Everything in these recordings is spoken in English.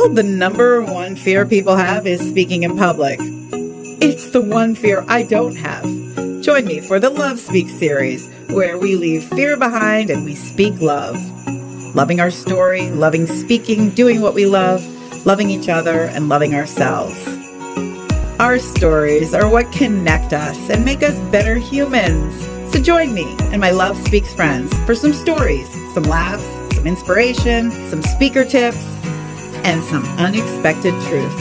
told the number one fear people have is speaking in public. It's the one fear I don't have. Join me for the Love Speaks series, where we leave fear behind and we speak love. Loving our story, loving speaking, doing what we love, loving each other, and loving ourselves. Our stories are what connect us and make us better humans. So join me and my Love Speaks friends for some stories, some laughs, some inspiration, some speaker tips, and some unexpected truth.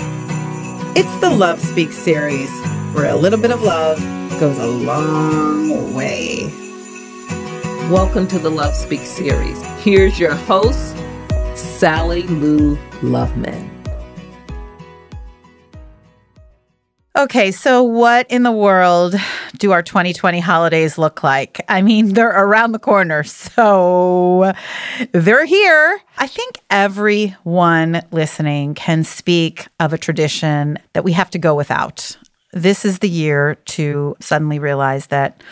It's the Love Speaks series, where a little bit of love goes a long way. Welcome to the Love Speaks series. Here's your host, Sally Lou Loveman. Okay, so what in the world do our 2020 holidays look like? I mean, they're around the corner, so they're here. I think everyone listening can speak of a tradition that we have to go without. This is the year to suddenly realize that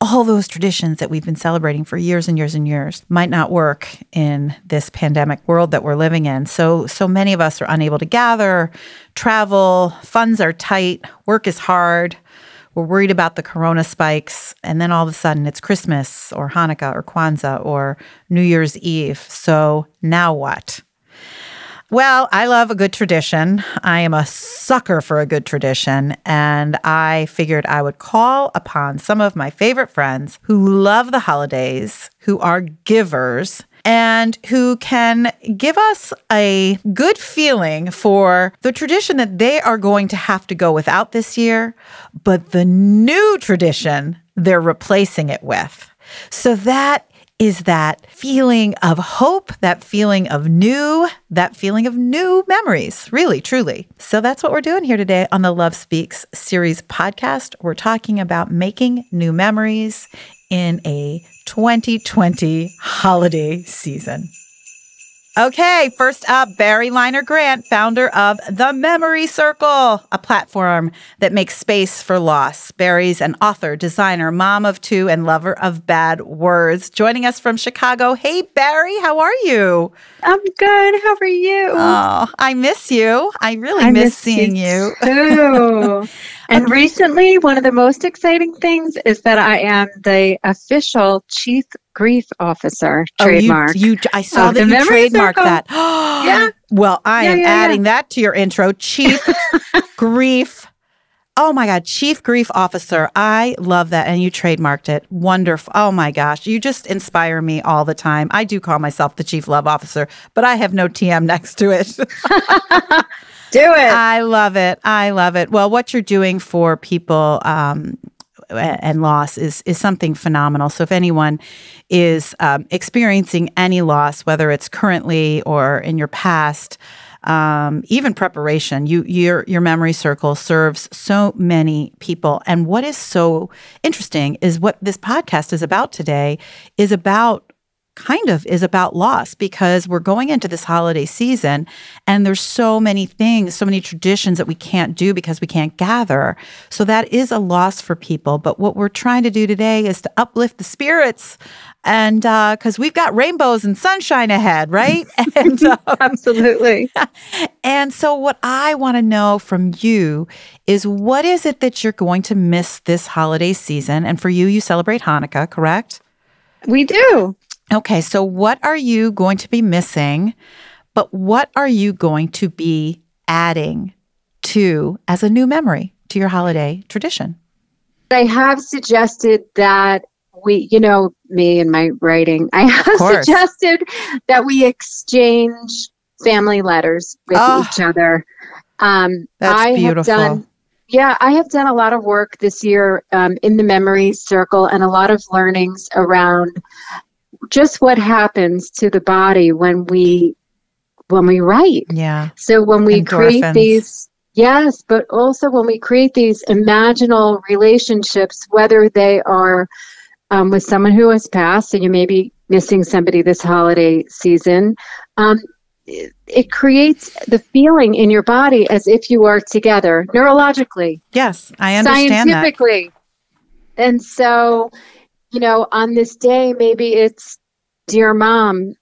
all those traditions that we've been celebrating for years and years and years might not work in this pandemic world that we're living in. So many of us are unable to gather, travel, funds are tight, work is hard. We're worried about the corona spikes. And then all of a sudden it's Christmas or Hanukkah or Kwanzaa or New Year's Eve. So now what? Well, I love a good tradition. I am a sucker for a good tradition, and I figured I would call upon some of my favorite friends who love the holidays, who are givers, and who can give us a good feeling for the tradition that they are going to have to go without this year, but the new tradition they're replacing it with. So that is that feeling of hope, that feeling of new memories, really, truly. So that's what we're doing here today on the Love Speaks series podcast. We're talking about making new memories in a 2020 holiday season. Okay, first up, Barri Leiner Grant, founder of The Memory Circle, a platform that makes space for loss. Barri's an author, designer, mom of two, and lover of bad words. Joining us from Chicago. Hey, Barri, how are you? I'm good. How are you? Oh, I miss you. I really miss seeing you. Too. And recently, one of the most exciting things is that I am the official Chief Grief Officer trademark. I saw that you trademarked that. Yeah. Well, I am adding that to your intro. Chief Grief. Oh my God, Chief Grief Officer. I love that. And you trademarked it. Wonderful. Oh my gosh. You just inspire me all the time. I do call myself the Chief Love Officer, but I have no TM next to it. Do it. I love it. I love it. Well, what you're doing for people and loss is something phenomenal. So if anyone is experiencing any loss, whether it's currently or in your past, even preparation, your memory circle serves so many people. And what is so interesting is what this podcast is about today is about loss, because we're going into this holiday season and there's so many things, so many traditions that we can't do because we can't gather. So that is a loss for people. But what we're trying to do today is to uplift the spirits, and because we've got rainbows and sunshine ahead, right? And absolutely. And so what I want to know from you is, what is it that you're going to miss this holiday season? And for you, you celebrate Hanukkah, correct? We do. Okay, so what are you going to be missing, but what are you going to be adding to as a new memory to your holiday tradition? I have suggested that me and my writing, I have suggested that we exchange family letters with each other. That's beautiful. I have done a lot of work this year in the memory circle, and a lot of learnings around just what happens to the body when we write. Yeah. So when we create these, yes, but also when we create these imaginal relationships, whether they are with someone who has passed, and you may be missing somebody this holiday season, it creates the feeling in your body as if you are together neurologically. Yes, I understand scientifically. That. And so, on this day, maybe it's, dear mom,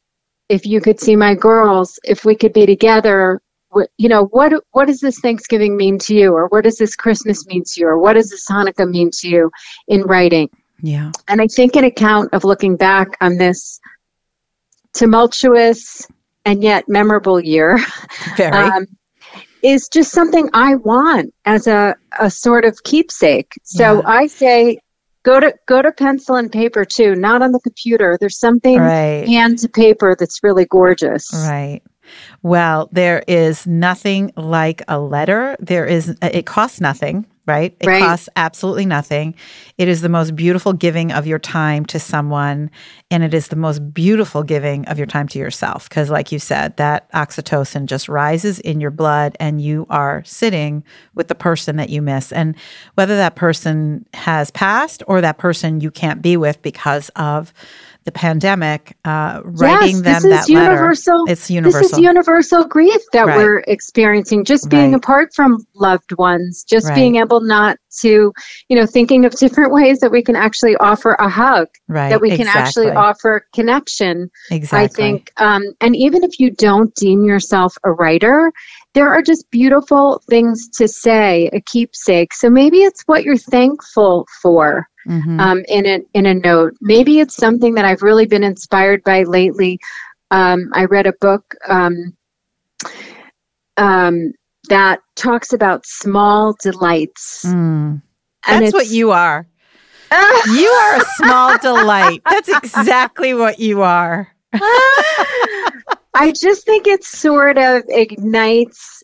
if you could see my girls, if we could be together what does this Thanksgiving mean to you? Or what does this Christmas mean to you? Or what does this Hanukkah mean to you in writing? Yeah. And I think an account of looking back on this tumultuous and yet memorable year is just something I want as a sort of keepsake. So I say, go to pencil and paper too, not on the computer. There's something hand to paper that's really gorgeous. Right. Well, there is nothing like a letter. It costs nothing, right? It costs absolutely nothing. It is the most beautiful giving of your time to someone, and it is the most beautiful giving of your time to yourself. Because like you said, that oxytocin just rises in your blood, and you are sitting with the person that you miss. And whether that person has passed or that person you can't be with because of the pandemic, writing them that letter. It's universal. This is universal grief that we're experiencing. Just being apart from loved ones, just being able not to, thinking of different ways that we can actually offer a hug, that we can actually offer connection. Exactly. I think, and even if you don't deem yourself a writer, there are just beautiful things to say, a keepsake. So maybe it's what you're thankful for. In a note. Maybe it's something that I've really been inspired by lately. I read a book that talks about small delights. That's what you are. You are a small delight. That's exactly what you are. I just think it sort of ignites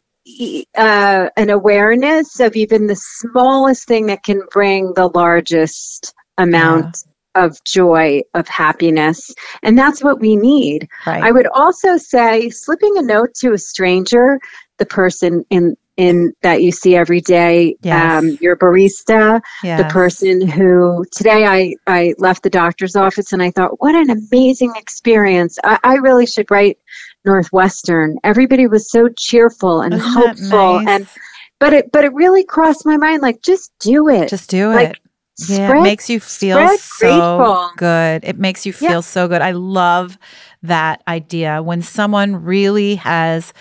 an awareness of even the smallest thing that can bring the largest amount of joy, of happiness. And that's what we need. Right. I would also say slipping a note to a stranger, the person in that you see every day, your barista, the person who today I left the doctor's office and I thought, what an amazing experience. I really should write Northwestern. Everybody was so cheerful and hopeful. Nice? But it really crossed my mind, like, just do it. Just do it. It makes you feel so good. It makes you feel so good. I love that idea. When someone really has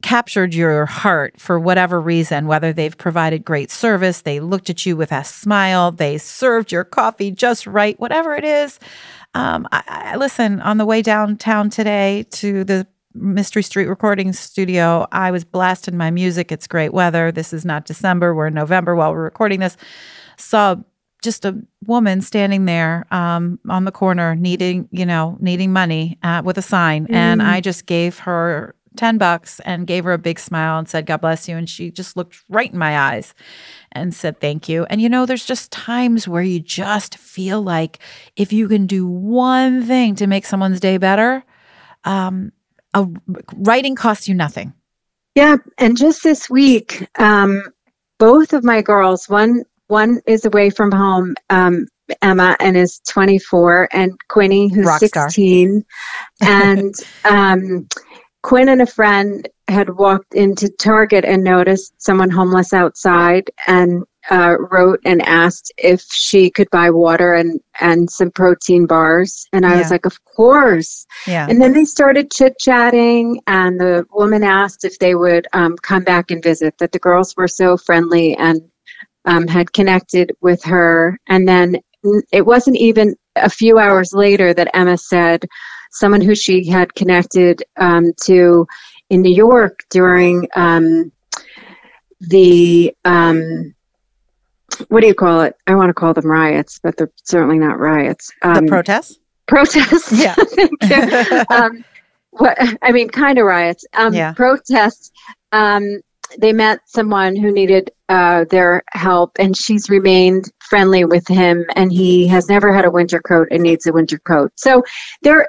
captured your heart for whatever reason, whether they've provided great service, they looked at you with a smile, they served your coffee just right, whatever it is. I listen, on the way downtown today to the Mystery Street recording studio, I was blasting my music. It's great weather. This is not December. We're in November while we're recording this. Saw just a woman standing there on the corner needing money with a sign. And I just gave her $10 and gave her a big smile and said, God bless you. And she just looked right in my eyes and said, thank you. And there's just times where you just feel like if you can do one thing to make someone's day better, writing costs you nothing. Yeah. And just this week, both of my girls, one is away from home, Emma, and is 24, and Quinny, who's 16. And Quinn and a friend had walked into Target and noticed someone homeless outside and wrote and asked if she could buy water and some protein bars. And I was like, of course. Yeah. And then they started chit-chatting, and the woman asked if they would come back and visit, that the girls were so friendly and had connected with her. And then it wasn't even a few hours later that Emma said someone who she had connected to in New York during the what do you call it? I want to call them riots, but they're certainly not riots. The protests? Protests. Yeah. Kind of riots. Protests. They met someone who needed their help, and she's remained friendly with him, and he has never had a winter coat and needs a winter coat. So there's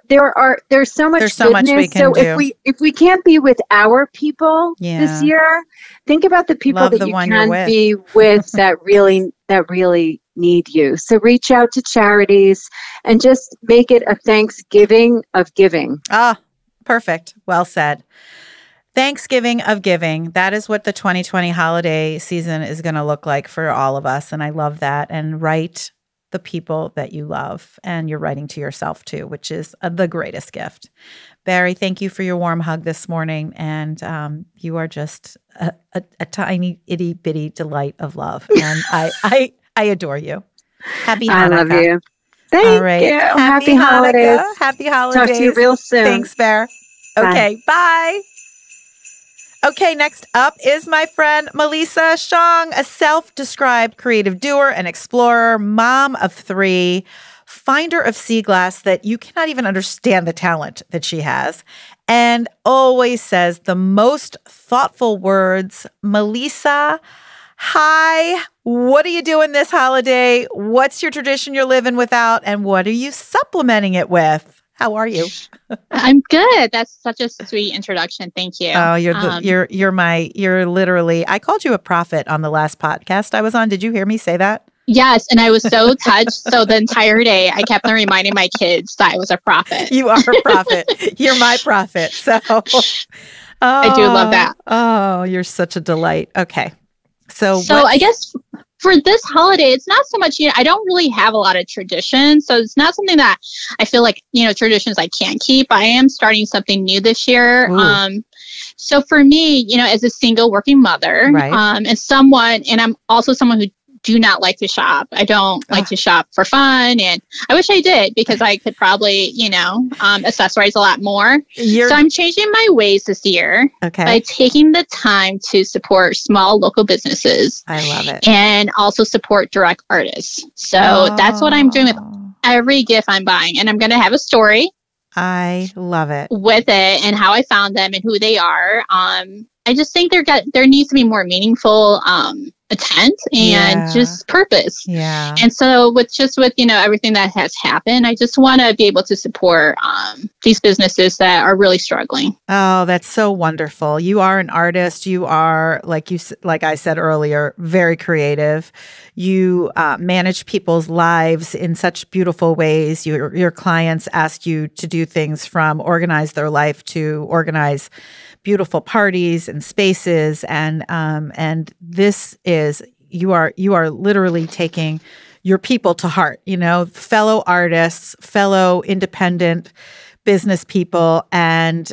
so much goodness. We can do. if we can't be with our people this year, think about the people that you can be with that really need you. So reach out to charities and just make it a Thanksgiving of giving. Ah, perfect. Well said. Thanksgiving of giving. That is what the 2020 holiday season is going to look like for all of us. And I love that. And write the people that you love. And you're writing to yourself too, which is the greatest gift. Barri, thank you for your warm hug this morning. And you are just a tiny itty bitty delight of love. And I adore you. Happy Hanukkah. I love you. Thank you. Happy holidays. Happy holidays. Talk to you real soon. Thanks, Bear. Okay, bye. Okay, next up is my friend Maleesa Xiong, a self-described creative doer and explorer, mom of 3, finder of sea glass that you cannot even understand the talent that she has, and always says the most thoughtful words. Maleesa, hi. What are you doing this holiday? What's your tradition you're living without? And what are you supplementing it with? How are you? I'm good. That's such a sweet introduction. Thank you. Oh, you're literally, I called you a prophet on the last podcast I was on. Did you hear me say that? Yes. And I was so touched. So the entire day I kept on reminding my kids that I was a prophet. You are a prophet. You're my prophet. So I do love that. Oh, you're such a delight. Okay. So I guess for this holiday, it's not so much, I don't really have a lot of traditions. So it's not something that I feel like, traditions I can't keep. I am starting something new this year. So for me, as a single working mother, right. And I'm also someone who do not like to shop. I don't like to shop for fun. And I wish I did, because I could probably, accessorize a lot more. So I'm changing my ways this year by taking the time to support small local businesses. I love it. And also support direct artists. So that's what I'm doing with every gift I'm buying. And I'm going to have a story. I love it. With it and how I found them and who they are. I just think there needs to be more meaningful intent and just purpose. Yeah. And so with everything that has happened, I just want to be able to support these businesses that are really struggling. Oh, that's so wonderful. You are an artist. You are, like I said earlier, very creative. You manage people's lives in such beautiful ways. Your clients ask you to do things from organize their life to organize beautiful parties and spaces, and this is you are literally taking your people to heart. Fellow artists, fellow independent business people, and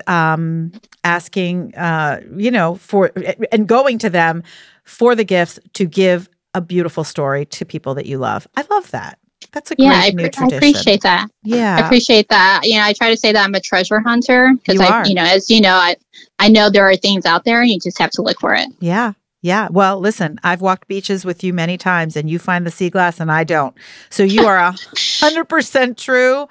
asking for and going to them for the gifts to give a beautiful story to people that you love. I love that. That's a great new tradition. I appreciate that. Yeah. I appreciate that. I try to say that I'm a treasure hunter because I know there are things out there and you just have to look for it. Yeah. Yeah. Well, listen, I've walked beaches with you many times and you find the sea glass and I don't. So you are 100% true.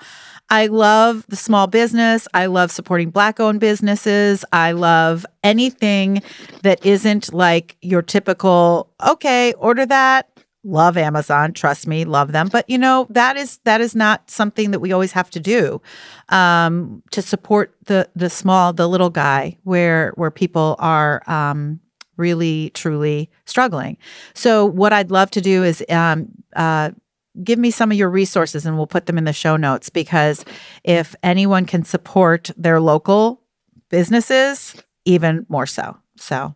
I love the small business. I love supporting Black-owned businesses. I love anything that isn't like your typical, okay, order that. Love Amazon, trust me, love them. But that is not something that we always have to do to support the little guy where people are really truly struggling. So what I'd love to do is give me some of your resources and we'll put them in the show notes, because if anyone can support their local businesses, even more so. So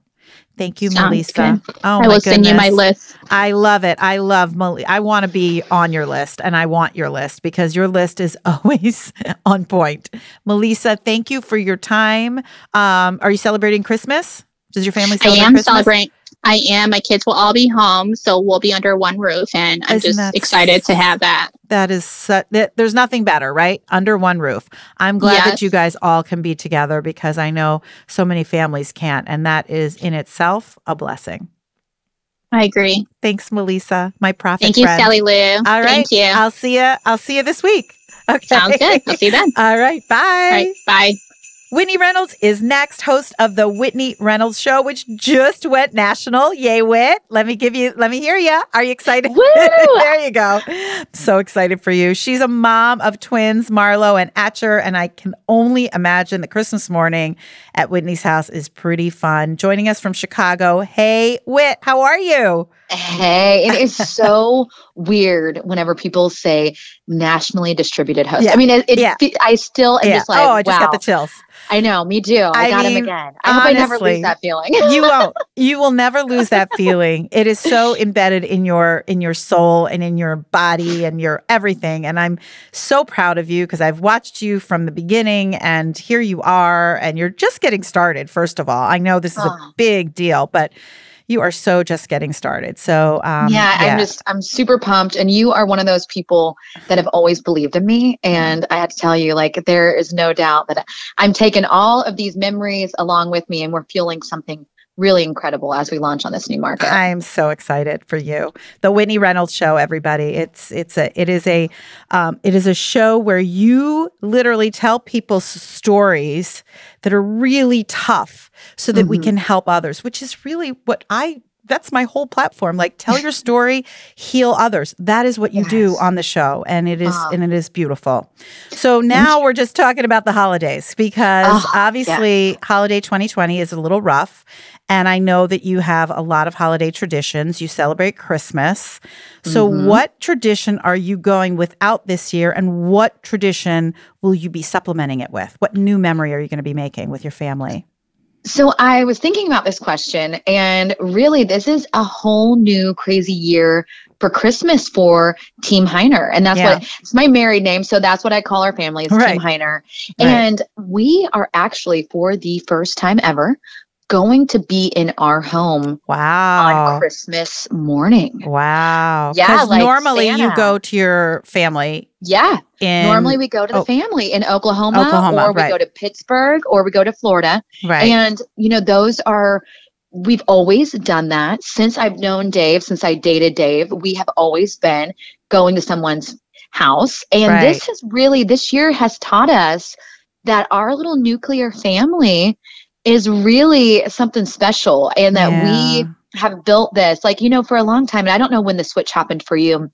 thank you, Maleesa. Oh, I will send you my list. I love it. I love Maleesa. I want to be on your list, and I want your list because your list is always on point. Maleesa, thank you for your time. Are you celebrating Christmas? Does your family celebrate Christmas? Celebrating. I am. My kids will all be home, so we'll be under one roof, and I'm just excited to have that. That is there's nothing better, right? Under one roof. I'm glad that you guys all can be together, because I know so many families can't, and that is in itself a blessing. I agree. Thanks, Maleesa, my prophet Thank you, friend. Sally Lou. All right. Thank you. I'll see you this week. Okay. Sounds good. I'll see you then. All right. Bye. All right. Bye. Whitney Reynolds is next, host of the Whitney Reynolds Show, which just went national. Yay, Whit. Let me hear you. Are you excited? Woo! There you go. So excited for you. She's a mom of twins, Marlo and Atcher, and I can only imagine the Christmas morning at Whitney's house is pretty fun. Joining us from Chicago. Hey, Whit, how are you? Hey, it is so weird whenever people say nationally distributed host. Yeah. I mean, I still am just like, I just got wow. the chills. I know, me too. I got him again. I hope I never lose that feeling. You won't. You will never lose that feeling. It is so embedded in your soul and in your body and your everything. And I'm so proud of you because I've watched you from the beginning, and here you are, and you're just getting started. First of all, I know this is a big deal, but you are so just getting started. So I'm super pumped. And you are one of those people that have always believed in me. And I have to tell you, like, there is no doubt that I'm taking all of these memories along with me, and we're fueling something really incredible as we launch on this new market. I am so excited for you. The Whitney Reynolds Show, everybody. It is a show where you literally tell people stories that are really tough so that we can help others, which is really that's my whole platform. Like, tell your story, heal others. That is what you do on the show. And it is beautiful. So now we're just talking about the holidays because obviously holiday 2020 is a little rough. And I know that you have a lot of holiday traditions. You celebrate Christmas. So what tradition are you going without this year? And what tradition will you be supplementing it with? What new memory are you going to be making with your family? So I was thinking about this question, and really this is a whole new crazy year for Christmas for Team Heiner. And that's it's my married name. So that's what I call our family is Team Heiner. And we are actually, for the first time ever, going to be in our home on Christmas morning. Wow. Yeah. Because like normally Santa. you go to your family. Yeah. Normally we go to the family in Oklahoma or we go to Pittsburgh or we go to Florida. Right. And, we've always done that since I've known Dave, since I dated Dave. We have always been going to someone's house. And this year has taught us that our little nuclear family is really something special, and that we have built this, for a long time. And I don't know when the switch happened for you.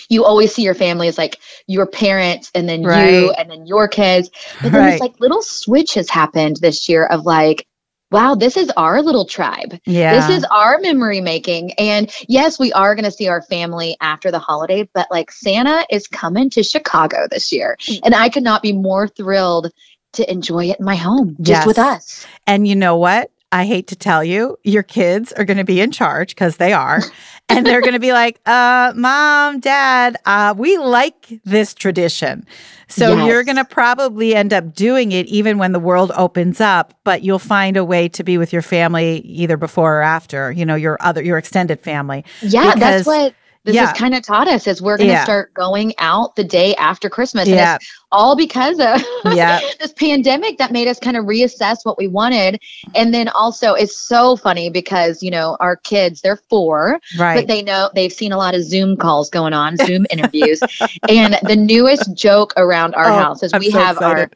You always see your family as like your parents and then you and then your kids. But then this little switch has happened this year of like, wow, this is our little tribe. Yeah. This is our memory making. And yes, we are going to see our family after the holiday, but like Santa is coming to Chicago this year. And I could not be more thrilled to enjoy it in my home, just with us. And you know what? I hate to tell you, your kids are going to be in charge because they are. And they're going to be like, Mom, Dad, we like this tradition. So you're going to probably end up doing it even when the world opens up, but you'll find a way to be with your family either before or after, your extended family. Yeah, that's what this has kind of taught us is we're going to start going out the day after Christmas. And it's all because of this pandemic that made us kind of reassess what we wanted. And then also it's so funny because, our kids, they're 4, but they've seen a lot of Zoom calls going on, Zoom interviews. And the newest joke around our house is we have our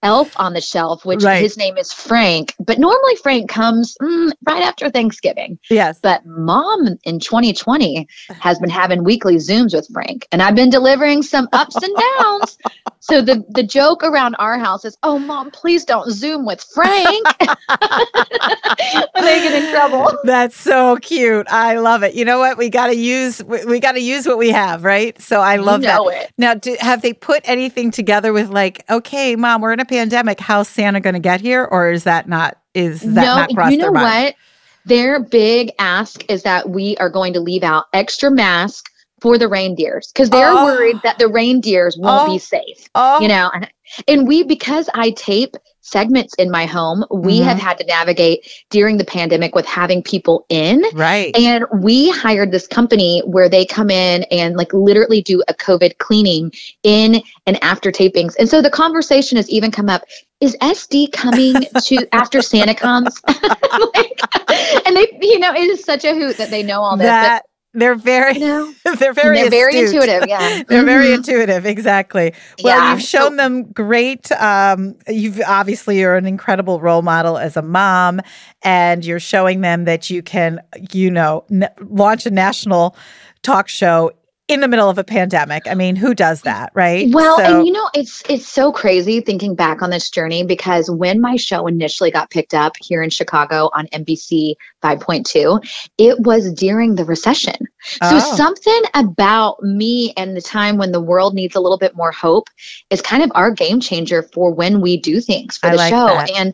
elf on the shelf, which his name is Frank, but normally Frank comes right after Thanksgiving. Yes. But Mom in 2020 has been having weekly Zooms with Frank, and I've been delivering some ups and downs. So the joke around our house is, oh, Mom, please don't Zoom with Frank. When they get in trouble. That's so cute. I love it. You know what? We got to use what we have, right? So I love that. Now, have they put anything together with like, okay, Mom, we're in a pandemic. How's Santa going to get here? Or is that not crossed their mind? What? Their big ask is that we are going to leave out extra masks for the reindeers because they're worried that the reindeers won't be safe. And because I tape segments in my home, we have had to navigate during the pandemic with having people in. Right. And we hired this company where they come in and like literally do a COVID cleaning in and after tapings. And so the conversation has even come up, is SD coming to after Santa comes? And they, it is such a hoot that they know all this. They're very very intuitive. Yeah. They're very intuitive. Exactly. Well, you've shown them great. You're an incredible role model as a mom, and you're showing them that you can, launch a national talk show in the middle of a pandemic. I mean, who does that, right? Well, and it's so crazy thinking back on this journey, because when my show initially got picked up here in Chicago on NBC 5.2, it was during the recession. So something about me and the time when the world needs a little bit more hope is kind of our game changer for when we do things for the show. That. And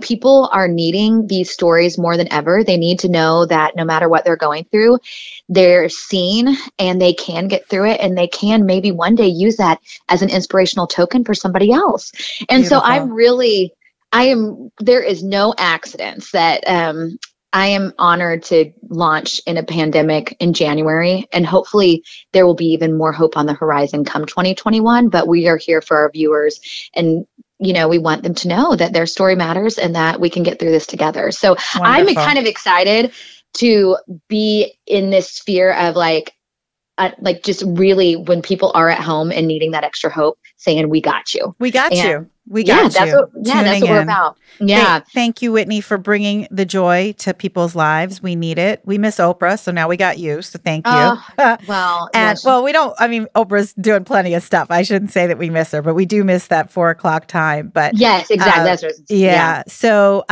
people are needing these stories more than ever. They need to know that no matter what they're going through, they're seen and they can get through it, and they can maybe one day use that as an inspirational token for somebody else. And Beautiful. So there is no accidents that I am honored to launch in a pandemic in January, and hopefully there will be even more hope on the horizon come 2021, but we are here for our viewers, and we want them to know that their story matters and that we can get through this together. So Wonderful. I'm kind of excited to be in this sphere of just really when people are at home and needing that extra hope, saying, we got you. We got you. We got you. That's what we're about. Yeah. Thank you, Whitney, for bringing the joy to people's lives. We need it. We miss Oprah, so now we got you. So thank you. We don't. I mean, Oprah's doing plenty of stuff. I shouldn't say that we miss her, but we do miss that 4:00 time. But yes, exactly. That's what yeah. So,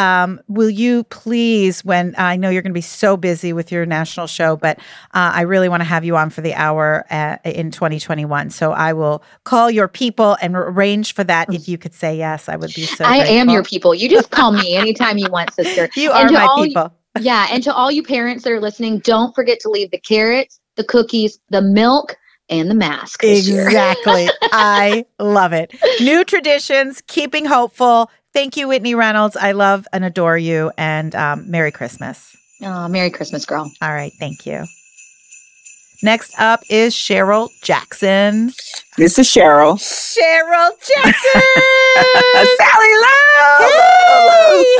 will you please? When I know you're going to be so busy with your national show, but I really want to have you on for the hour in 2021. So I will call your people and arrange for that. If you could say yes, I would be so grateful. am your people. You just call me anytime you want, sister. You are my people. And to all you parents that are listening, don't forget to leave the carrots, the cookies, the milk, and the mask. Exactly. I love it. New traditions, keeping hopeful. Thank you, Whitney Reynolds. I love and adore you. And Merry Christmas. Oh, Merry Christmas, girl. All right. Thank you. Next up is Cheryl Jackson. This is Cheryl. Cheryl Jackson! Sally Love! Hey!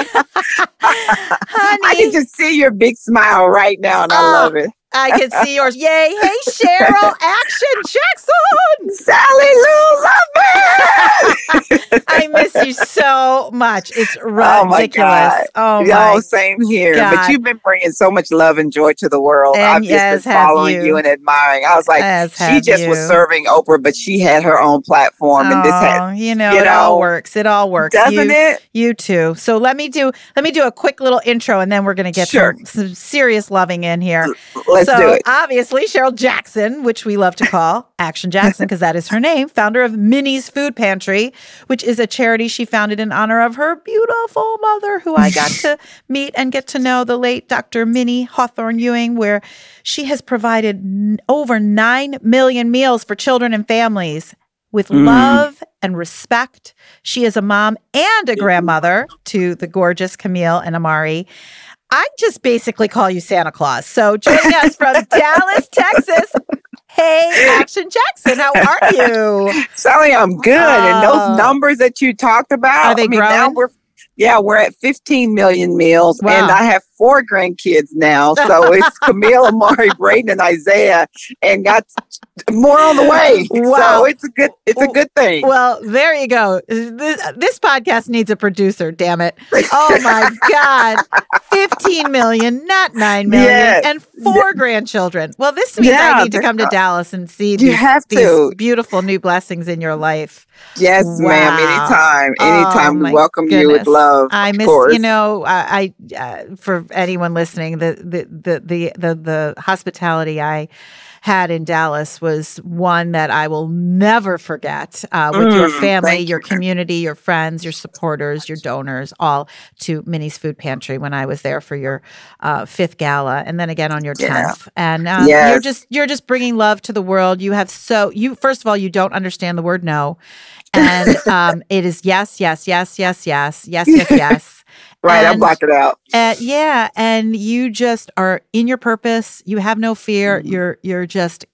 Honey. I can just see your big smile right now, and I love it. I can see yours. Yay. Hey, Cheryl Action Jackson! Sally Lou, love me! I miss you so much. It's ridiculous. Oh, my God. Same here. God. But you've been bringing so much love and joy to the world. And I've just been following you and admiring. I was like, she just was serving Oprah, but she had her own platform. And this had, it all works. It all works. Doesn't it? You too. So let me do a quick little intro, and then we're going to get some serious loving in here. Let's do it. Obviously, Cheryl Jackson, which we love to call Action Jackson because that is her name, founder of Minnie's Food Pantry, which is a charity she founded in honor of her beautiful mother, who I got to meet and get to know, the late Dr. Minnie Hawthorne Ewing, where she has provided over 9 million meals for children and families with love and respect. She is a mom and a grandmother to the gorgeous Camille and Amari. I just basically call you Santa Claus. So joining us from Dallas, Texas. Hey, Action Jackson, how are you? Sally, I'm good. And those numbers that you talked about, are they growing? Now we're at 15 million meals. Wow. And I have 4 grandkids now. So it's Camille, Amari, Braden, and Isaiah, and got more on the way. Wow. So it's a good thing. Well, there you go. This podcast needs a producer, damn it. Oh my God. 15 million, not 9 million, and 4 grandchildren. Well, this means I need to come to Dallas and see these beautiful new blessings in your life. Yes, ma'am. Anytime. We welcome you with love. I miss, I for anyone listening, the hospitality I had in Dallas was one that I will never forget, with your family, your community, your friends, your supporters, your donors, all to Minnie's Food Pantry when I was there for your 5th gala, and then again on your 10th. And you're just bringing love to the world. You have first of all, you don't understand the word no, and it is yes, yes, yes, yes, yes, yes, yes, yes. Right, I blocked it out. And you just are in your purpose. You have no fear. You're just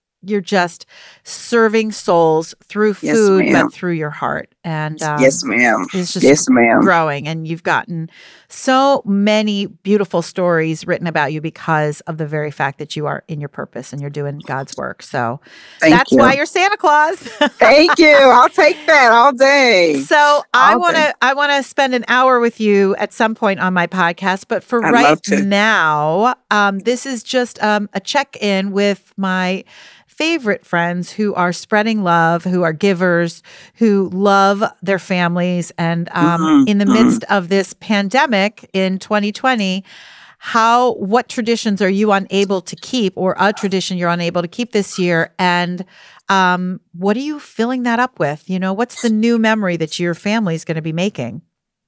serving souls through food, but through your heart. And yes, ma'am. It's just yes, ma'am. growing. And you've gotten so many beautiful stories written about you because of the very fact that you are in your purpose and you're doing God's work. So that's why you're Santa Claus. Thank you. I'll take that all day. So I want to spend an hour with you at some point on my podcast, but for right now, this is just a check-in with my favorite friends who are spreading love, who are givers, who love their families. And in the midst of this pandemic in 2020, what traditions are you unable to keep, or a tradition you're unable to keep this year? And what are you filling that up with? What's the new memory that your family is going to be making?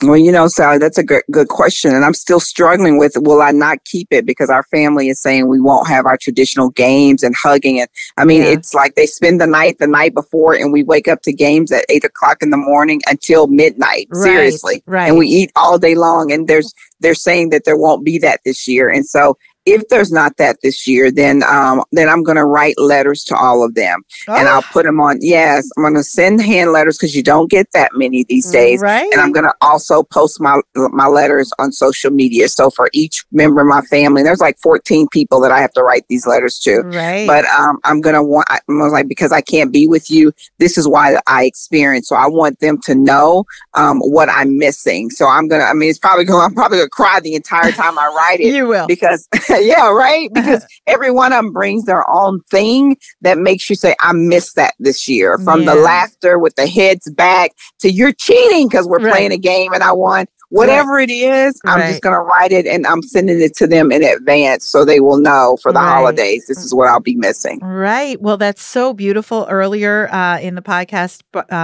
Well, Sally, that's a good question. And I'm still struggling with, will I not keep it? Because our family is saying we won't have our traditional games and hugging. And I mean, it's like they spend the night before, and we wake up to games at 8:00 in the morning until midnight. Right, seriously. Right. And we eat all day long. And they're saying that there won't be that this year. And so if there's not that this year, then I'm going to write letters to all of them, and I'll put them on. Yes, I'm going to send hand letters because you don't get that many these days. Right. And I'm going to also post my letters on social media. So for each member of my family, there's like 14 people that I have to write these letters to. Right. But I'm like, because I can't be with you, this is why I experience. So I want them to know what I'm missing. So I'm probably going to cry the entire time I write it. You will. Because yeah, right. Because every one of them brings their own thing that makes you say, I missed that this year. From the laughter with the heads back to you're cheating because we're playing a game and I won. Whatever it is, I'm just going to write it, and I'm sending it to them in advance so they will know for the holidays, this is what I'll be missing. Right. Well, that's so beautiful. Earlier in the podcast,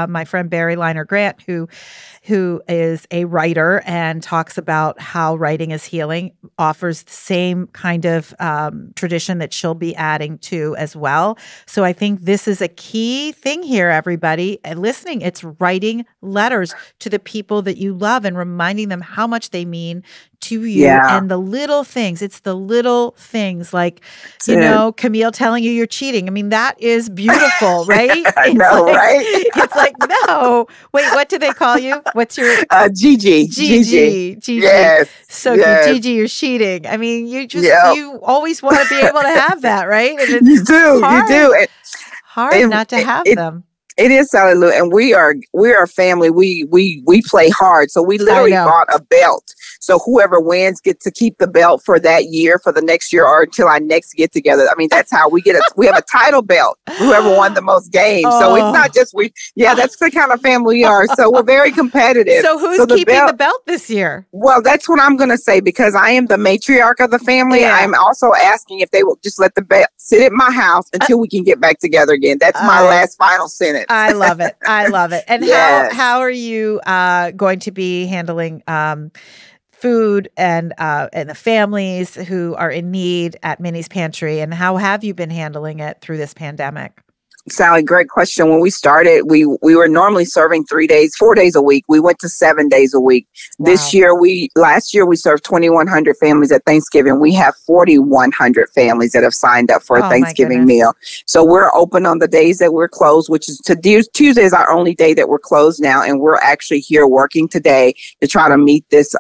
my friend Barri Leiner Grant, who is a writer and talks about how writing is healing, offers the same kind of tradition that she'll be adding to as well. So I think this is a key thing here, everybody. And listening, it's writing letters to the people that you love and reminding them how much they mean to you and the little things. It's the little things like, Camille telling you you're cheating. I mean, that is beautiful, right? I know, right? It's like, no. Wait, what do they call you? What's your... Gigi. Gigi. Yes. So Gigi, you're cheating. I mean, you always want to be able to have that, right? And it's you do. It's hard not to have them. It is, Sally Lou, and we are a family. We play hard, so we literally bought a belt. So whoever wins gets to keep the belt for that year, for the next year, or until our next get together. I mean, that's how we get we have a title belt. Whoever won the most games. So it's not just that's the kind of family we are. So we're very competitive. So who's keeping the belt this year? Well, that's what I'm going to say, because I am the matriarch of the family. Yeah. I'm also asking if they will just let the belt sit at my house until we can get back together again. That's my last final sentence. I love it. I love it. And how are you going to be handling food and the families who are in need at Minnie's Pantry? And how have you been handling it through this pandemic? Sally, great question. When we started, we were normally serving 4 days a week. We went to 7 days a week. Wow. Last year we served 2,100 families at Thanksgiving. We have 4,100 families that have signed up for a Thanksgiving meal. So we're open on the days that we're closed, which is Tuesday is our only day that we're closed now. And we're actually here working today to try to meet this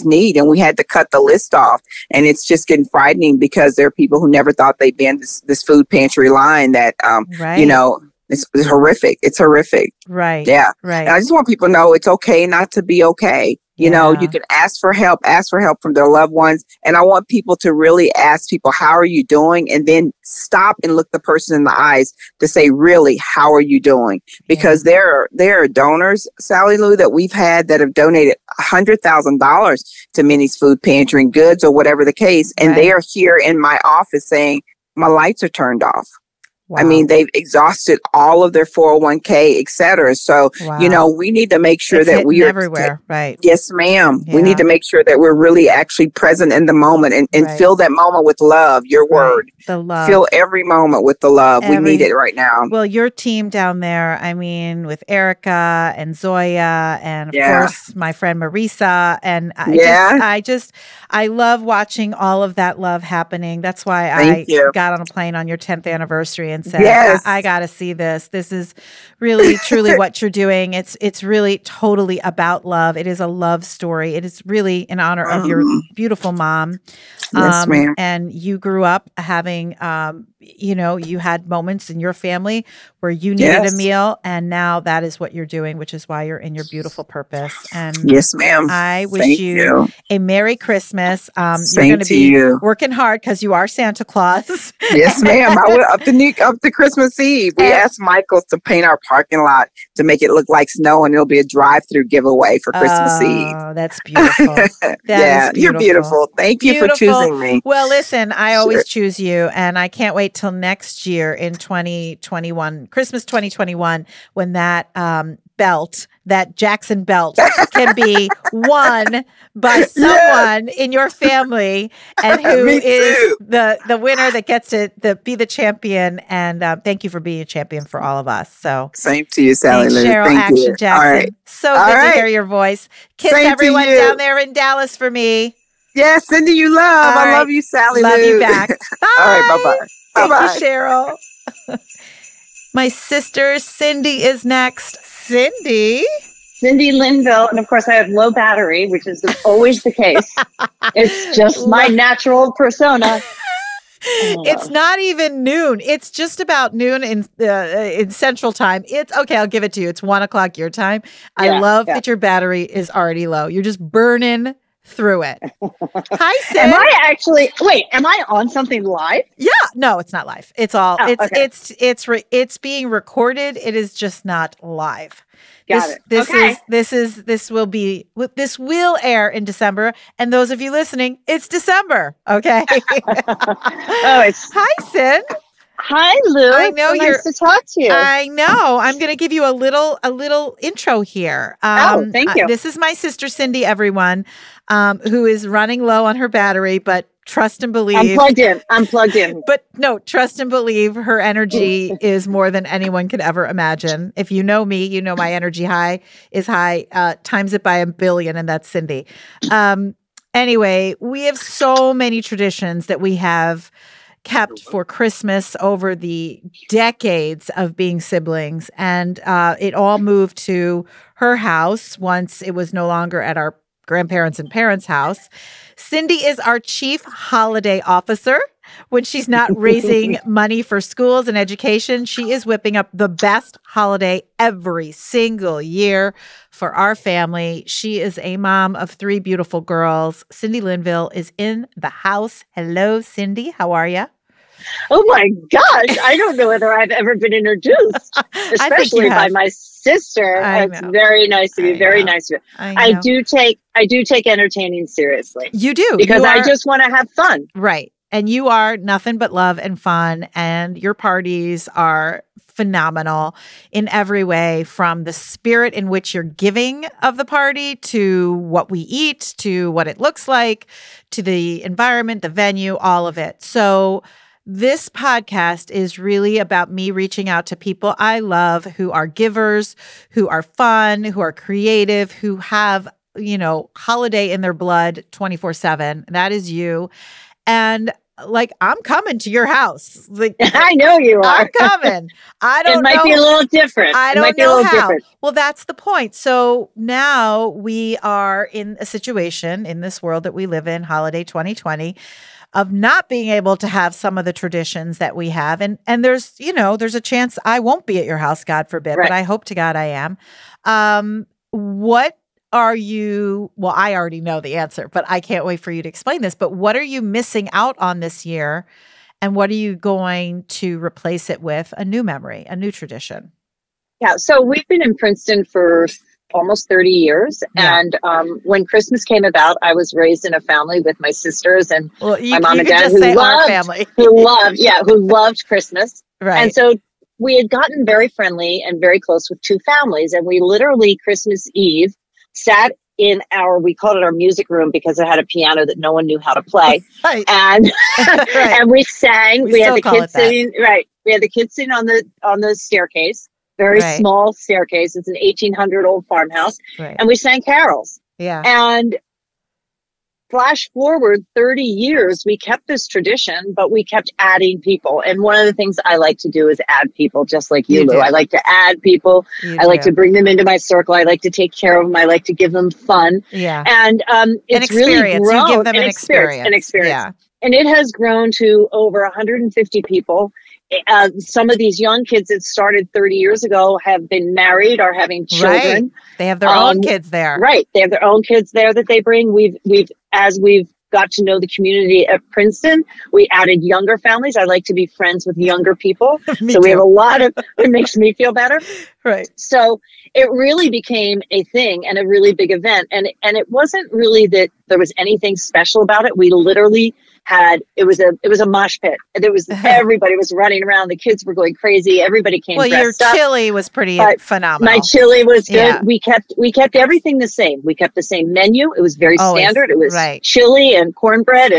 need. And we had to cut the list off. And it's just getting frightening because there are people who never thought they'd be in this food pantry line that, it's horrific. It's horrific. Right. Yeah. Right. And I just want people to know it's okay not to be okay. You can ask for help from their loved ones. And I want people to really ask people, how are you doing? And then stop and look the person in the eyes to say, really, how are you doing? Because there are donors, Sally Lou, that we've had that have donated $100,000 to Minnie's Food Pantry and goods or whatever the case. And they are here in my office saying, my lights are turned off. Wow. I mean, they've exhausted all of their 401k, et cetera. So, we need to make sure that we are everywhere. Right. Yes, ma'am. Yeah. We need to make sure that we're really actually present in the moment and fill that moment with love. Your word. The love. Fill every moment with the love. We need it right now. Well, your team down there, I mean, with Erica and Zoya and of course my friend Marisa. And I love watching all of that love happening. That's why I got on a plane on your 10th anniversary and said, I got to see this. This is really, truly what you're doing. It's really totally about love. It is a love story. It is really in honor of your beautiful mom. Yes, ma'am. And you grew up having, you had moments in your family where you needed a meal, and now that is what you're doing, which is why you're in your beautiful purpose. And yes, ma'am. I wish you a Merry Christmas. Same you're going to be working hard because you are Santa Claus. Yes, ma'am. I will up to Christmas Eve. We asked Michael to paint our parking lot to make it look like snow, and it'll be a drive-through giveaway for Christmas Eve. Oh, that's beautiful. You're beautiful. Thank you for choosing me. Well, listen, I always choose you, and I can't wait till next year in 2021, Christmas 2021, when that belt, that Jackson belt, can be won by someone in your family, and who is the winner that gets to be the champion. And thank you for being a champion for all of us. So same to you, Sally Lou. Cheryl Thank Jackson. All right. So good to hear your voice. Kiss everyone down there in Dallas for me. Yes, sending you love. I love you, Sally Lou. Love you back. Bye. All right, bye-bye. Bye-bye. Thank you, Cheryl. My sister Cindy is next. Cindy Linville, and of course I have low battery, which is always the case. It's just my natural persona. It's not even noon. It's just about noon in Central Time. It's okay. I'll give it to you. It's 1:00 your time. I love that your battery is already low. You're just burning through it. Hi, Sid. Am I on something live? Yeah. No, it's not live. It's all, it's being recorded. It is just not live. This will air in December. And those of you listening, it's December. Okay. Hi, Sid. Hi, Lou. I know nice to talk to you. I know. I'm going to give you a little intro here. Thank you. This is my sister Cindy, everyone, who is running low on her battery, but trust and believe. I'm plugged in. But no, trust and believe her energy is more than anyone could ever imagine. If you know me, you know my energy is high, times it by 1 billion, and that's Cindy. Anyway, we have so many traditions that we have kept for Christmas over the decades of being siblings. And it all moved to her house once it was no longer at our grandparents' and parents' house. Cindy is our chief holiday officer. When she's not raising money for schools and education, she is whipping up the best holiday every single year for our family. She is a mom of 3 beautiful girls. Cindy Linville is in the house. Hello, Cindy. How are you? Oh my gosh, I don't know whether I've ever been introduced, especially by my sister. It's very nice to be. Very nice to be. I do take entertaining seriously. You do, because I just want to have fun. Right. And you are nothing but love and fun, and your parties are phenomenal in every way, from the spirit in which you're giving of the party, to what we eat, to what it looks like, to the environment, the venue, all of it. So this podcast is really about me reaching out to people I love, who are givers, who are fun, who are creative, who have, holiday in their blood 24/7. That is you. And I'm coming to your house. I know you are. I'm coming. I don't know. It might be a little different. I don't know how. Well, that's the point. So now we are in a situation in this world that we live in, holiday 2020, of not being able to have some of the traditions that we have. And there's a chance I won't be at your house, God forbid, but I hope to God I am. What are you, well, I already know the answer, but I can't wait for you to explain this. But what are you missing out on this year? And what are you going to replace it with? A new memory, a new tradition? Yeah, so we've been in Princeton for almost 30 years. Yeah. And when Christmas came about, I was raised in a family with my sisters and my mom and dad who loved Christmas. Right. And so we had gotten very friendly and very close with 2 families. And we literally Christmas Eve sat in we called it our music room because it had a piano that no one knew how to play. Right. And and we sang. We had the kids sitting. Right. We had the kids sitting on the staircase. Very small staircase. It's an 1800 old farmhouse. Right. And we sang carols. Yeah. And flash forward 30 years, we kept this tradition, but we kept adding people. And one of the things I like to do is add people, just like you, Lou. I like to add people. I like to bring them into my circle. I like to take care of them. I like to give them fun. Yeah. And it's really grown. You give them an experience. Yeah. And it has grown to over 150 people. Some of these young kids that started 30 years ago have been married or having children. Right. They have their own kids there. Right. They have their own kids there that they bring. As we've got to know the community at Princeton, we added younger families. I like to be friends with younger people. So we have a lot of, it makes me feel better. Right. So it really became a thing and a really big event. And it wasn't really that there was anything special about it. We literally it was a mosh pit. There was everybody was running around. The kids were going crazy. Everybody came dressed up. Your chili was pretty phenomenal. My chili was good. Yeah. We kept everything the same. We kept the same menu. It was very standard. It was chili and cornbread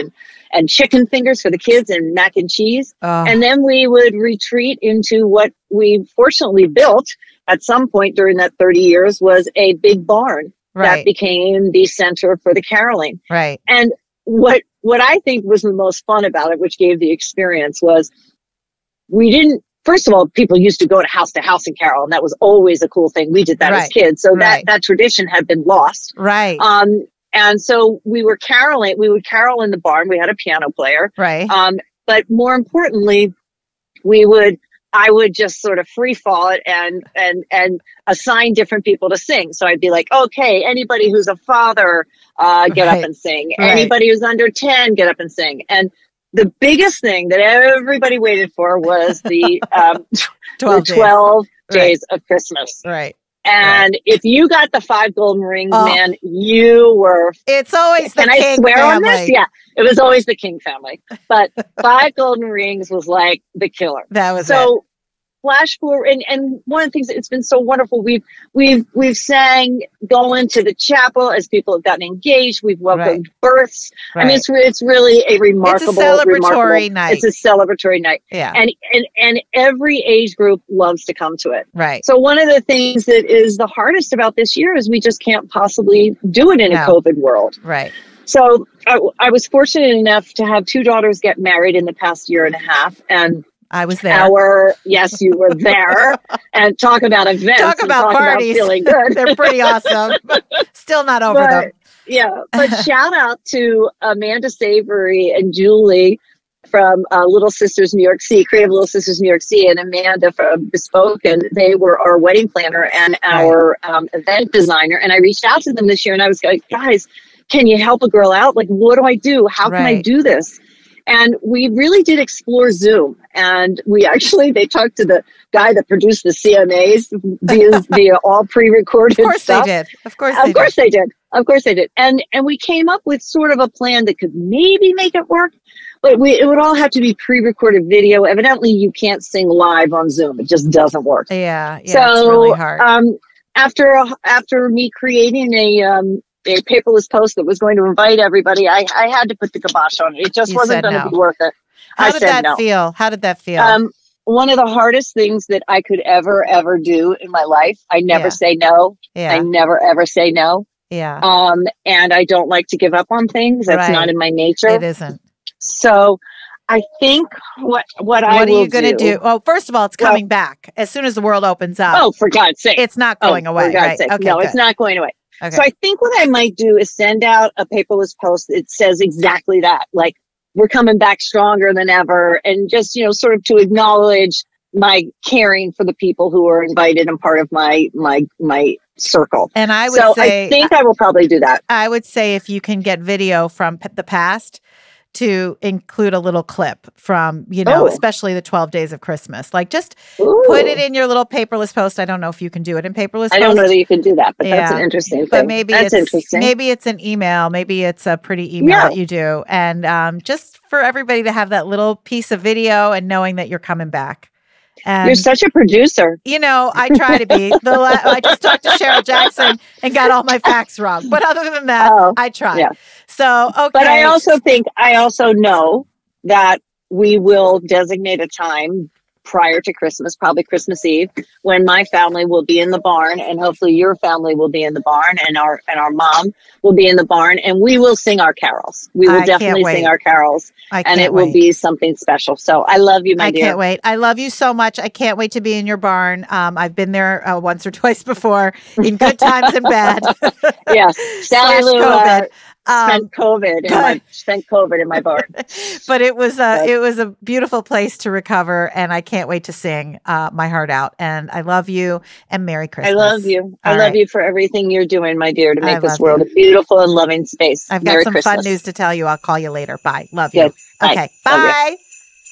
and chicken fingers for the kids and mac and cheese. And then we would retreat into what we fortunately built at some point during that 30 years was a big barn that became the center for the caroling. Right. And what I think was the most fun about it, which gave the experience, was first of all, people used to go to house and carol, and that was always a cool thing. We did that as kids. So that tradition had been lost. Right. And so we would carol in the barn. We had a piano player. Right. But more importantly, I would just sort of free fall it and assign different people to sing. So I'd be like, okay, anybody who's a father, get up and sing. Right. Anybody who's under 10, get up and sing. And the biggest thing that everybody waited for was the 12 days of Christmas. Right. And if you got the 5 golden rings, man, you were. It's always the King family. Can I swear on this? Yeah, it was always the King family. But 5 golden rings was like the killer. That was so. Flash forward, and one of the things it's been so wonderful. We've sang going to the chapel as people have gotten engaged. We've welcomed births. Right. I mean, it's really a remarkable. It's a celebratory night. It's a celebratory night. Yeah, and every age group loves to come to it. Right. So one of the things that is the hardest about this year is we just can't possibly do it in a COVID world. Right. So I was fortunate enough to have 2 daughters get married in the past year and a half, and I was there. Yes, you were there. And talk about events. Talk about parties. About feeling good. They're pretty awesome. Still not over them. Yeah. But shout out to Amanda Savory and Julie from Little Sisters New York City, Creative Little Sisters New York City, and Amanda from Bespoke. And they were our wedding planner and our event designer. And I reached out to them this year and I was like, guys, can you help a girl out? Like, what do I do? How can I do this? And we really did explore Zoom. And they talked to the guy that produced the CMAs via all pre-recorded stuff. Of course they did. And we came up with sort of a plan that could maybe make it work. But it would all have to be pre-recorded video. Evidently, you can't sing live on Zoom. It just doesn't work. Yeah, so, it's really hard. After me creating a paperless post that was going to invite everybody, I had to put the kibosh on it. It just wasn't going to be worth it. How did that feel? One of the hardest things that I could ever do in my life. I never say no. Yeah. I never ever say no. Yeah. And I don't like to give up on things. That's not in my nature. It isn't. So I think what are you going to do? Well, first of all, it's coming back as soon as the world opens up. Oh, for God's sake. It's not going away. For God's sake. Okay, no, it's not going away. Okay. So I think what I might do is send out a paperless post that says exactly that. Like, we're coming back stronger than ever. And just, sort of to acknowledge my caring for the people who are invited and part of my circle. And I would say, I think I will probably do that. I would say if you can get video from the past, to include a little clip from, especially the 12 days of Christmas. Like, just put it in your little paperless post. I don't know if you can do it in paperless post. I don't know that you can do that, but that's an interesting thing. But maybe it's an email. Maybe it's a pretty email that you do. And just for everybody to have that little piece of video and knowing that you're coming back. And, you're such a producer. I try to be. I just talked to Cheryl Jackson and got all my facts wrong. But other than that, I try. Yeah. So, okay. But I also know that we will designate a time prior to Christmas, probably Christmas Eve, when my family will be in the barn, and hopefully your family will be in the barn, and our mom will be in the barn, and we will sing our carols. We will definitely sing our carols, and it will be something special. So I love you, my dear. I can't wait. I love you so much. I can't wait to be in your barn. I've been there once or twice before, in good times and bad. Yes, Sally Lou spent COVID in my barn. But it was a beautiful place to recover, and I can't wait to sing my heart out. And I love you, and Merry Christmas. I love you. I love you for everything you're doing, my dear, to make this world a beautiful and loving space. I've got some fun news to tell you. I'll call you later. Bye. Love you. Good. Okay. Bye.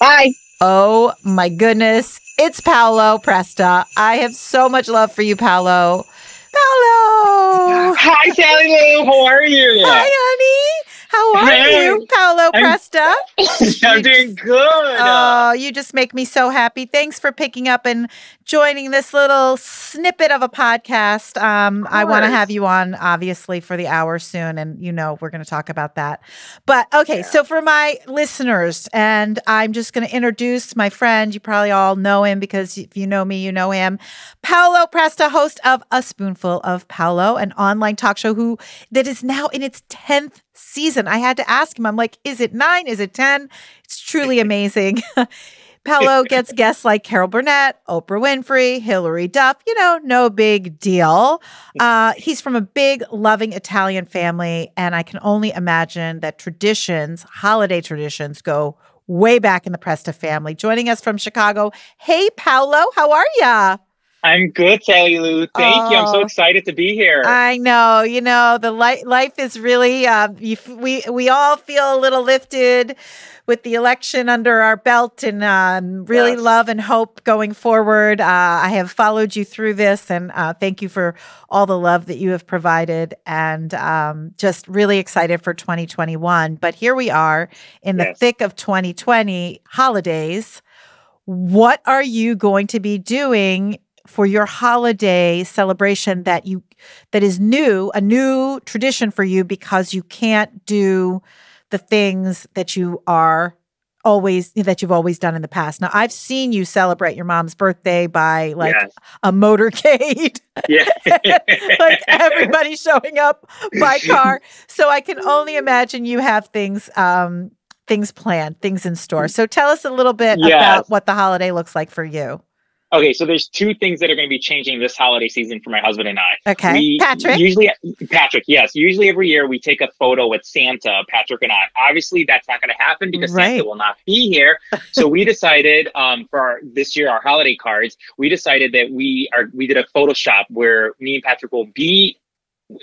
Bye. Oh my goodness. It's Paolo Presta. I have so much love for you, Paolo. Paolo. Hi, Sally Lou. How are you? Hi, honey. How are you, Paolo Presta? I'm doing good. Oh, you just make me so happy. Thanks for picking up and joining this little snippet of a podcast. I want to have you on, obviously, for the hour soon. And, we're going to talk about that. But, okay, so for my listeners, and I'm just going to introduce my friend. You probably all know him because if you know me, you know him. Paolo Presta, host of A Spoonful of Paolo, an online talk show that is now in its 10th season. I had to ask him, I'm like, is it 9? Is it 10? It's truly amazing. Paolo gets guests like Carol Burnett, Oprah Winfrey, Hillary Duff, no big deal. He's from a big, loving Italian family, and I can only imagine that holiday traditions, go way back in the Presta family. Joining us from Chicago. Hey, Paolo, how are ya? I'm good, Sally Lou. Thank you. I'm so excited to be here. I know. The life is really, we all feel a little lifted with the election under our belt, and really love and hope going forward. I have followed you through this, and thank you for all the love that you have provided, and just really excited for 2021. But here we are in the thick of 2020 holidays. What are you going to be doing for your holiday celebration that is new, a new tradition for you, because you can't do the things that you've always done in the past? Now, I've seen you celebrate your mom's birthday by a motorcade. Yeah. Like everybody showing up by car. So I can only imagine you have things planned, things in store. So tell us a little bit about what the holiday looks like for you. Okay, so there's two things that are going to be changing this holiday season for my husband and I. Okay, Patrick, yes. Usually every year we take a photo with Santa, Patrick and I. Obviously, that's not going to happen because Santa will not be here. So we decided for this year, our holiday cards, we decided that we did a Photoshop where me and Patrick will be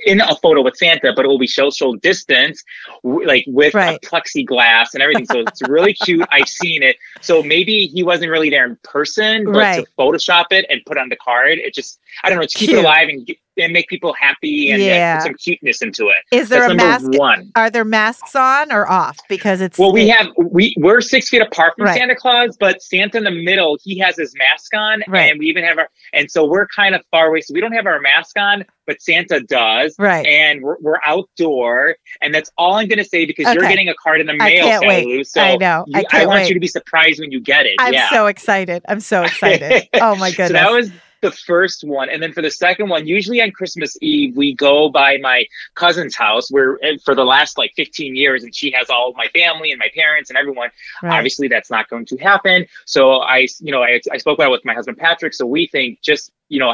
in a photo with Santa, but it will be social distance, like with a plexiglass and everything. So it's really cute. I've seen it. So maybe he wasn't really there in person, but to Photoshop it and put on the card, it just, I don't know, to keep it alive and make people happy and put some cuteness into it. Is there a mask? Are there masks on or off? Because it's we're 6 feet apart from Santa Claus, but Santa in the middle, he has his mask on, and we even have and so we're kind of far away, so we don't have our mask on, but Santa does, and we're outdoor, and that's all I'm going to say because you're getting a card in the mail, Sally. So I know. I want you to be surprised when you get it. I'm so excited. Oh my goodness. So that was the first one. And then for the second one, usually on Christmas Eve, we go by my cousin's house where for the last 15 years, and she has all of my family and my parents and everyone. Obviously that's not going to happen. So I spoke about it with my husband, Patrick. So we think just,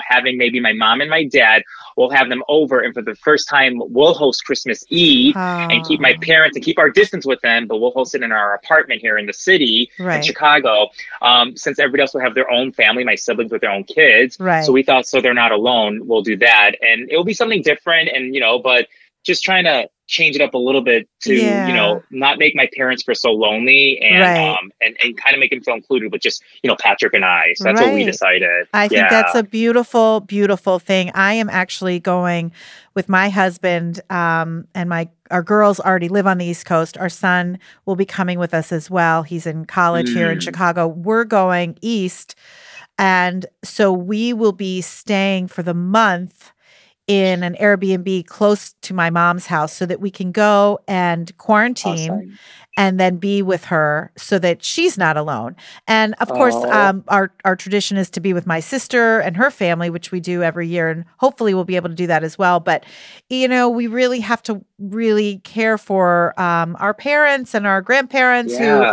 having maybe my mom and my dad, we'll have them over. And for the first time, we'll host Christmas Eve and keep my parents and keep our distance with them, but we'll host it in our apartment here in the city in Chicago. Since everybody else will have their own family, my siblings with their own kids. So we thought, so they're not alone, we'll do that. And it'll be something different and, but just trying to change it up a little bit to, not make my parents feel so lonely and kind of make them feel included with just, Patrick and I. So that's what we decided. I think that's a beautiful, beautiful thing. I am actually going with my husband and our girls already live on the East Coast. Our son will be coming with us as well. He's in college here in Chicago. We're going east. And so we will be staying for the month in an Airbnb close to my mom's house so that we can go and quarantine and then be with her so that she's not alone. And of course, our tradition is to be with my sister and her family, which we do every year. And hopefully we'll be able to do that as well. But, you know, we really have to really care for our parents and our grandparents who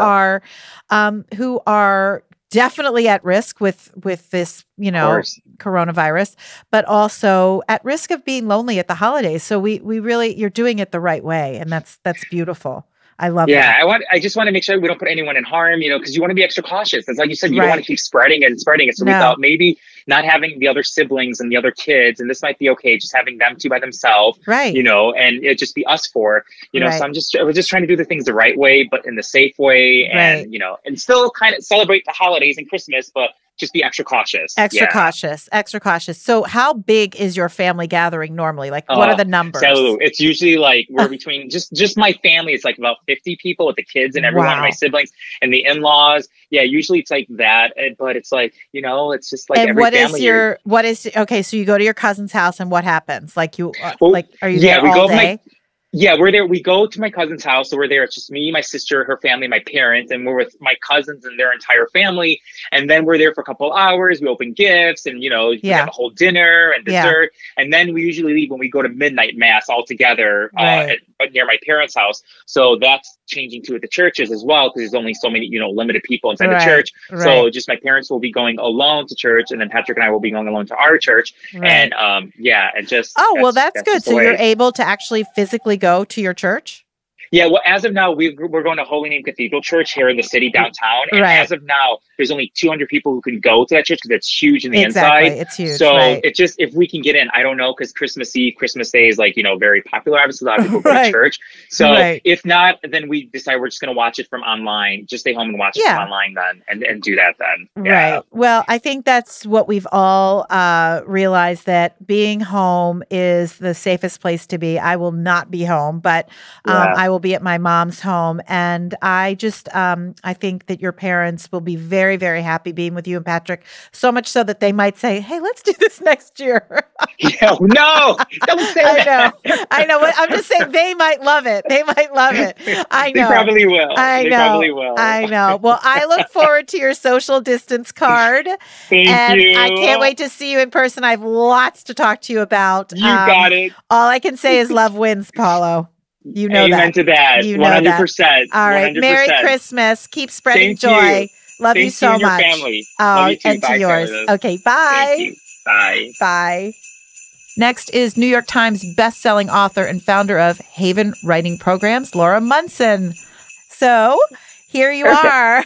are definitely at risk with this, you know, coronavirus, but also at risk of being lonely at the holidays. So we really, you're doing it the right way. And that's beautiful. I love that. I just want to make sure we don't put anyone in harm, you know, because you want to be extra cautious. It's like you said, you don't want to keep spreading it. So we thought maybe not having the other siblings and the other kids, and this might be okay, just having them two by themselves, you know, and it just be us four, you know. So we're just trying to do the things the right way, but in the safe way, and you know, and still kind of celebrate the holidays and Christmas, but just be extra cautious. Extra cautious. So how big is your family gathering normally? Like, what are the numbers? So it's usually like we're between just my family. It's like about 50 people with the kids and everyone, my siblings and the in-laws. Yeah, usually it's like that. But it's like, you know, it's just like every family. Okay, so you go to your cousin's house and what happens? Like are you there all day? We're there. We go to my cousin's house. So we're there. It's just me, my sister, her family, my parents, and we're with my cousins and their entire family. And then we're there for a couple hours. We open gifts and, you know, we have a whole dinner and dessert. And then we usually leave when we go to midnight mass all together near my parents' house. So that's changing too at the churches as well, because there's only so many, you know, limited people inside the church. So just my parents will be going alone to church, and then Patrick and I will be going alone to our church. And and just that's good. So you're able to actually physically go to your church? Yeah, well, as of now, we're going to Holy Name Cathedral Church here in the city downtown. And as of now, there's only 200 people who can go to that church because it's huge in the inside. It's huge. So it's just, if we can get in, I don't know, because Christmas Eve, Christmas Day is like, you know, very popular. Obviously, a lot of people go to church. So if not, then we decide we're just going to watch it from online. Just stay home and watch it from online then and do that then. Yeah. Right. Well, I think that's what we've all realized, that being home is the safest place to be. I will not be home, but I will be at my mom's home. And I just, I think that your parents will be very, very happy being with you and Patrick, so much so that they might say, hey, let's do this next year. No, don't say that. I know. I'm just saying they might love it. They might love it. I know. They probably will. I know. Well, I look forward to your social distance card. Thank you. I can't wait to see you in person. I have lots to talk to you about. You got it. All I can say is love wins, Paolo. You know Amen to that. You 100%. All right. 100%. Merry Christmas. Keep spreading joy. Love you so much. Your family. Love you too. And to yours. Okay. Bye. Thank you. Bye. Bye. Next is New York Times bestselling author and founder of Haven Writing Programs, Laura Munson. So here you are,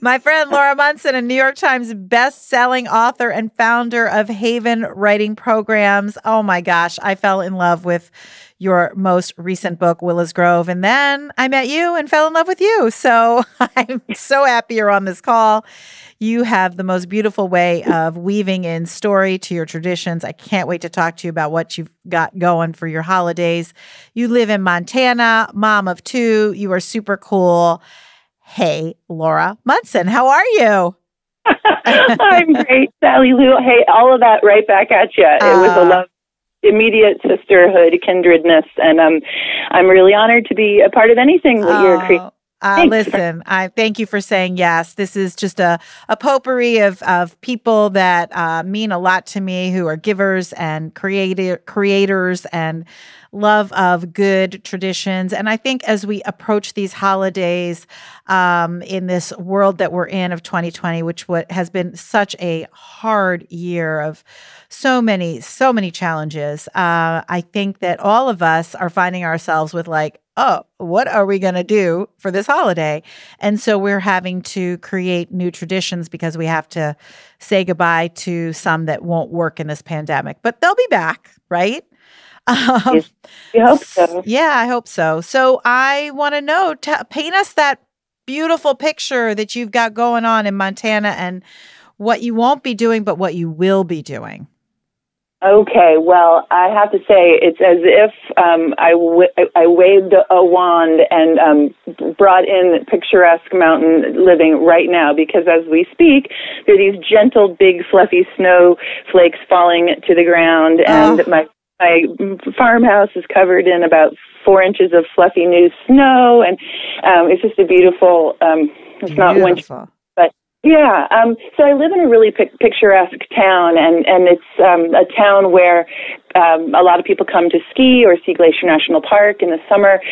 my friend Laura Munson, a New York Times best-selling author and founder of Haven Writing Programs. Oh my gosh, I fell in love with your most recent book, Willows Grove, and then I met you and fell in love with you. So I'm so happy you're on this call. You have the most beautiful way of weaving in story to your traditions. I can't wait to talk to you about what you've got going for your holidays. You live in Montana, mom of two. You are super cool. Hey, Laura Munson, how are you? I'm great, Sally Lou. Hey, all of that right back at you. It was a love, immediate sisterhood, kindredness, and I'm really honored to be a part of anything that you're creating. Listen, I thank you for saying yes. This is just a potpourri of people that mean a lot to me, who are givers and creators and love of good traditions. And I think as we approach these holidays in this world that we're in of 2020, which has been such a hard year of so many challenges, I think that all of us are finding ourselves with like, oh, what are we going to do for this holiday? And so we're having to create new traditions because we have to say goodbye to some that won't work in this pandemic. But they'll be back, right? Yes, I hope so. Yeah, I hope so. So I want to know, paint us that beautiful picture that you've got going on in Montana and what you won't be doing, but what you will be doing. Okay, well, I have to say it's as if I waved a wand and brought in picturesque mountain living right now, because as we speak, there are these gentle, big, fluffy snowflakes falling to the ground, and my farmhouse is covered in about 4 inches of fluffy new snow, and it's just a beautiful, it's not winter. Yeah, so I live in a really picturesque town, and it's a town where a lot of people come to ski or see Glacier National Park in the summer,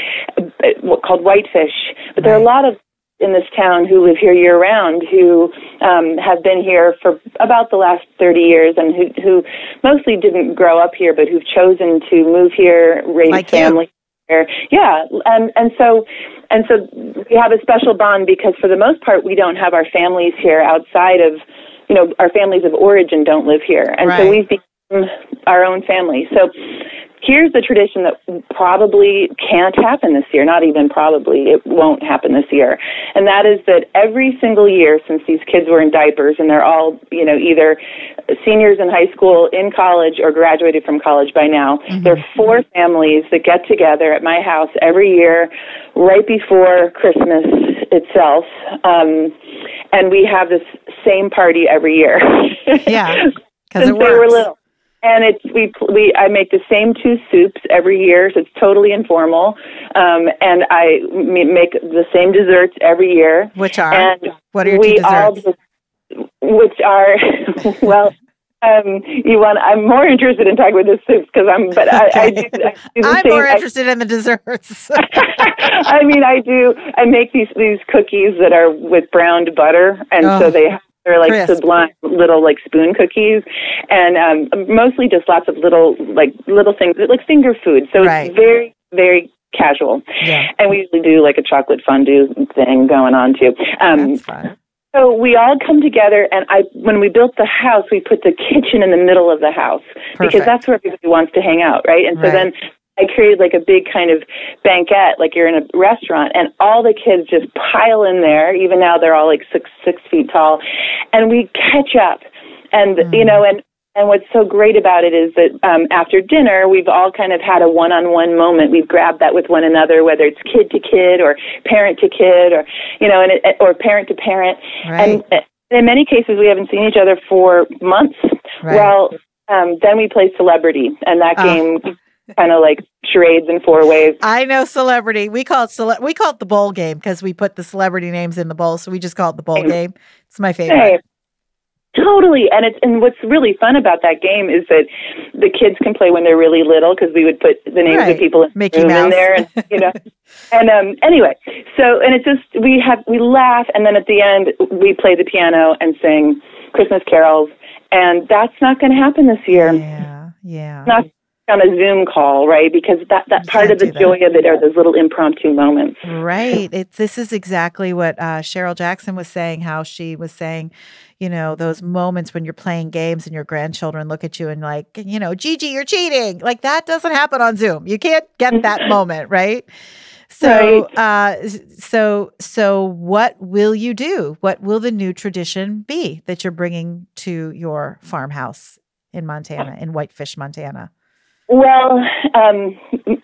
called Whitefish. But there are a lot of in this town who live here year-round who have been here for about the last 30 years, and who mostly didn't grow up here, but who've chosen to move here, raise family here. Yeah, and so we have a special bond because for the most part we don't have our families here outside of, our families of origin don't live here. And so we've become our own family. So here's the tradition that probably can't happen this year, not even probably, it won't happen this year. And that is that every single year since these kids were in diapers, and they're all, either seniors in high school, in college, or graduated from college by now, there are 4 families that get together at my house every year right before Christmas itself. And we have this same party every year. Yeah, because they were little. And I make the same 2 soups every year, so it's totally informal. And I make the same desserts every year. Which are? And what are your 2 desserts? Which are, well, I'm more interested in talking with the soups because I do the I'm more interested in the desserts. I make these cookies that are with browned butter, and so they're like crisp, sublime little like spoon cookies, and mostly just lots of little things like finger food. So it's very, very casual. Yeah. And we usually do like a chocolate fondue thing going on too. That's fun. So we all come together, and when we built the house, we put the kitchen in the middle of the house. Perfect. Because that's where everybody wants to hang out, right? And so then I created like a big kind of banquette, like you're in a restaurant, and all the kids just pile in there. Even now they're all like six feet tall, and we catch up. And and what's so great about it is that after dinner, we've all kind of had a one-on-one moment. We've grabbed that with one another, whether it's kid to kid or parent to kid, or or parent to parent. Right. And in many cases, we haven't seen each other for months. Right. Well, then we play Celebrity, and that game kind of like charades in 4 ways. I know Celebrity. We call it the bowl game because we put the celebrity names in the bowl, so we just call it the bowl game. It's my favorite. Hey. Totally, and what's really fun about that game is that the kids can play when they're really little because we would put the names of people in there, and anyway. So and it's just we laugh, and then at the end we play the piano and sing Christmas carols, and that's not going to happen this year. Yeah. Not on a Zoom call, right? Because that part of the joy of it are those little impromptu moments. Right. This is exactly what Cheryl Jackson was saying, how she was saying, those moments when you're playing games and your grandchildren look at you and like, Gigi, you're cheating. Like that doesn't happen on Zoom. You can't get that moment, right? So, so what will you do? What will the new tradition be that you're bringing to your farmhouse in Montana, in Whitefish, Montana? Well,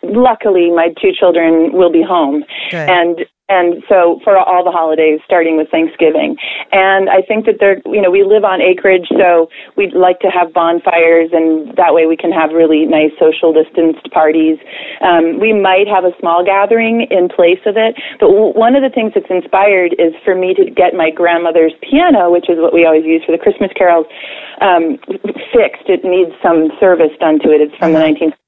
luckily, my 2 children will be home. Good. And so for all the holidays, starting with Thanksgiving. And I think that we live on acreage, so we'd like to have bonfires, and that way we can have really nice social distanced parties. We might have a small gathering in place of it, but one of the things that's inspired is for me to get my grandmother's piano, which is what we always use for the Christmas carols, fixed. It needs some service done to it. It's from the 1950s.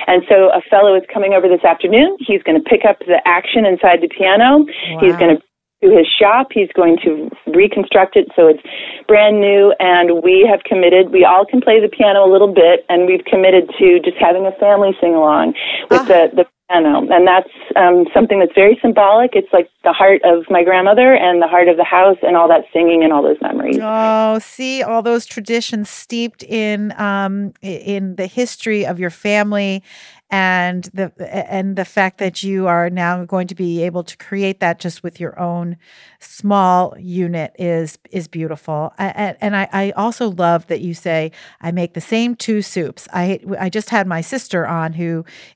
And so a fellow is coming over this afternoon. He's going to pick up the action inside the piano. Wow. He's going to do his shop. He's going to reconstruct it so it's brand new. And we have committed, we all can play the piano a little bit, and we've committed to just having a family sing along with the piano. And that's something that's very symbolic. It's like the heart of my grandmother and the heart of the house and all that singing and all those memories. Oh, see, all those traditions steeped in the history of your family And the fact that you are now going to be able to create that just with your own small unit is beautiful. And I also love that you say, I make the same 2 soups. I just had my sister on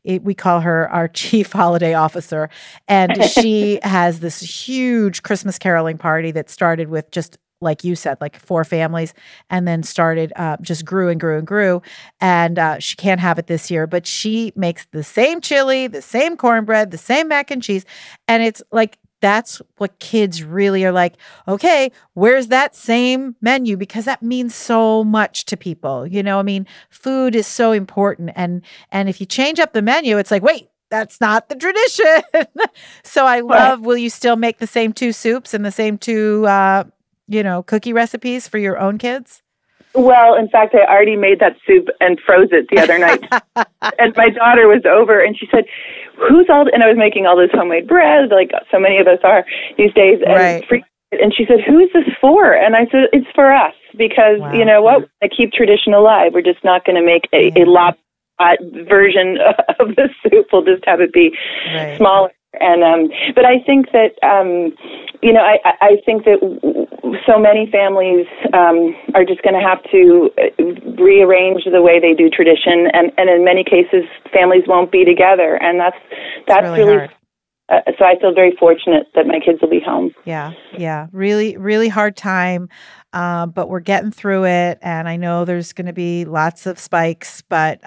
we call her our chief holiday officer. And she has this huge Christmas caroling party that started with just, like you said, like 4 families, and then started, just grew and grew and grew. And she can't have it this year, but she makes the same chili, the same cornbread, the same mac and cheese. And it's like, that's what kids really are like, okay, where's that same menu? Because that means so much to people. You know, I mean, food is so important. And if you change up the menu, it's like, wait, that's not the tradition. So I love, will you still make the same 2 soups and the same 2, cookie recipes for your own kids? Well, in fact, I already made that soup and froze it the other night. And my daughter was over and she said, and I was making all this homemade bread, like so many of us are these days. And, and she said, who is this for? And I said, it's for us because, you know what, I keep tradition alive. We're just not going to make a lop version of the soup. We'll just have it be smaller. And but I think that I think that so many families are just going to have to rearrange the way they do tradition, and in many cases families won't be together, and that's really hard. So I feel very fortunate that my kids will be home. Yeah, really, really hard time. But we're getting through it. And I know there's going to be lots of spikes, but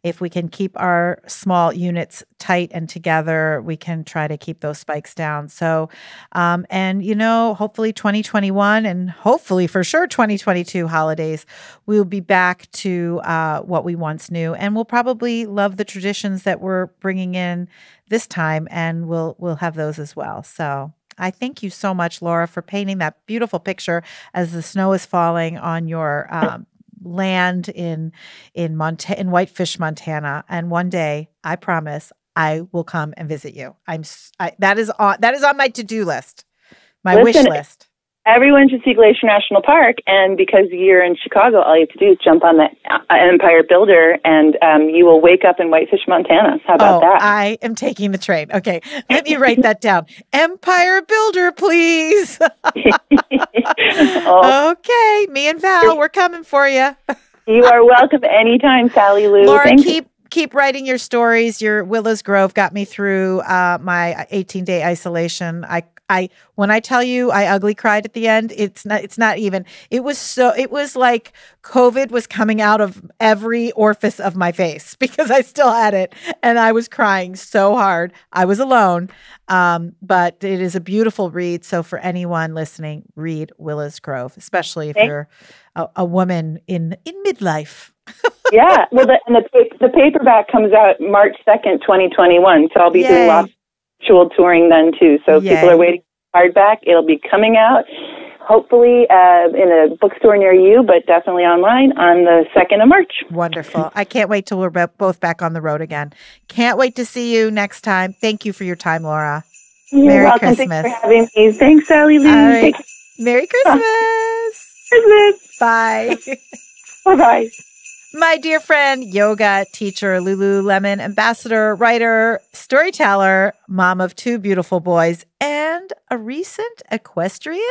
if we can keep our small units tight and together, we can try to keep those spikes down. So, hopefully 2021 and hopefully for sure 2022 holidays, we'll be back to what we once knew. And we'll probably love the traditions that we're bringing in this time, and we'll have those as well. So I thank you so much, Laura, for painting that beautiful picture as the snow is falling on your land in Whitefish, Montana. And one day, I promise, I will come and visit you. That is on my to-do list, my wish list. Everyone should see Glacier National Park, and because you're in Chicago, all you have to do is jump on the Empire Builder, and you will wake up in Whitefish, Montana. How about that? I am taking the train. Okay, let me write that down. Empire Builder, please. Okay, me and Val, we're coming for you. You are welcome anytime, Sally Lou. Laura, keep writing your stories. Your Willows Grove got me through my 18-day isolation. When I tell you I ugly cried at the end, it's not even. It was like COVID was coming out of every orifice of my face because I still had it, and I was crying so hard. I was alone, but it is a beautiful read. So for anyone listening, read Willows Grove, especially if you're a woman in midlife. Yeah, well, the paperback comes out March 2nd, 2021. So I'll be doing lots of virtual touring then too. So if people are waiting for hardback, it'll be coming out hopefully in a bookstore near you, but definitely online on the 2nd of March. Wonderful. I can't wait till we're both back on the road again. Can't wait to see you next time. Thank you for your time, Laura. You're welcome. Christmas. Thanks for having me. Thanks, Sally Lou. Right. Merry Christmas. Christmas. Bye. Bye-bye. My dear friend, yoga teacher, Lululemon ambassador, writer, storyteller, mom of 2 beautiful boys, and a recent equestrian.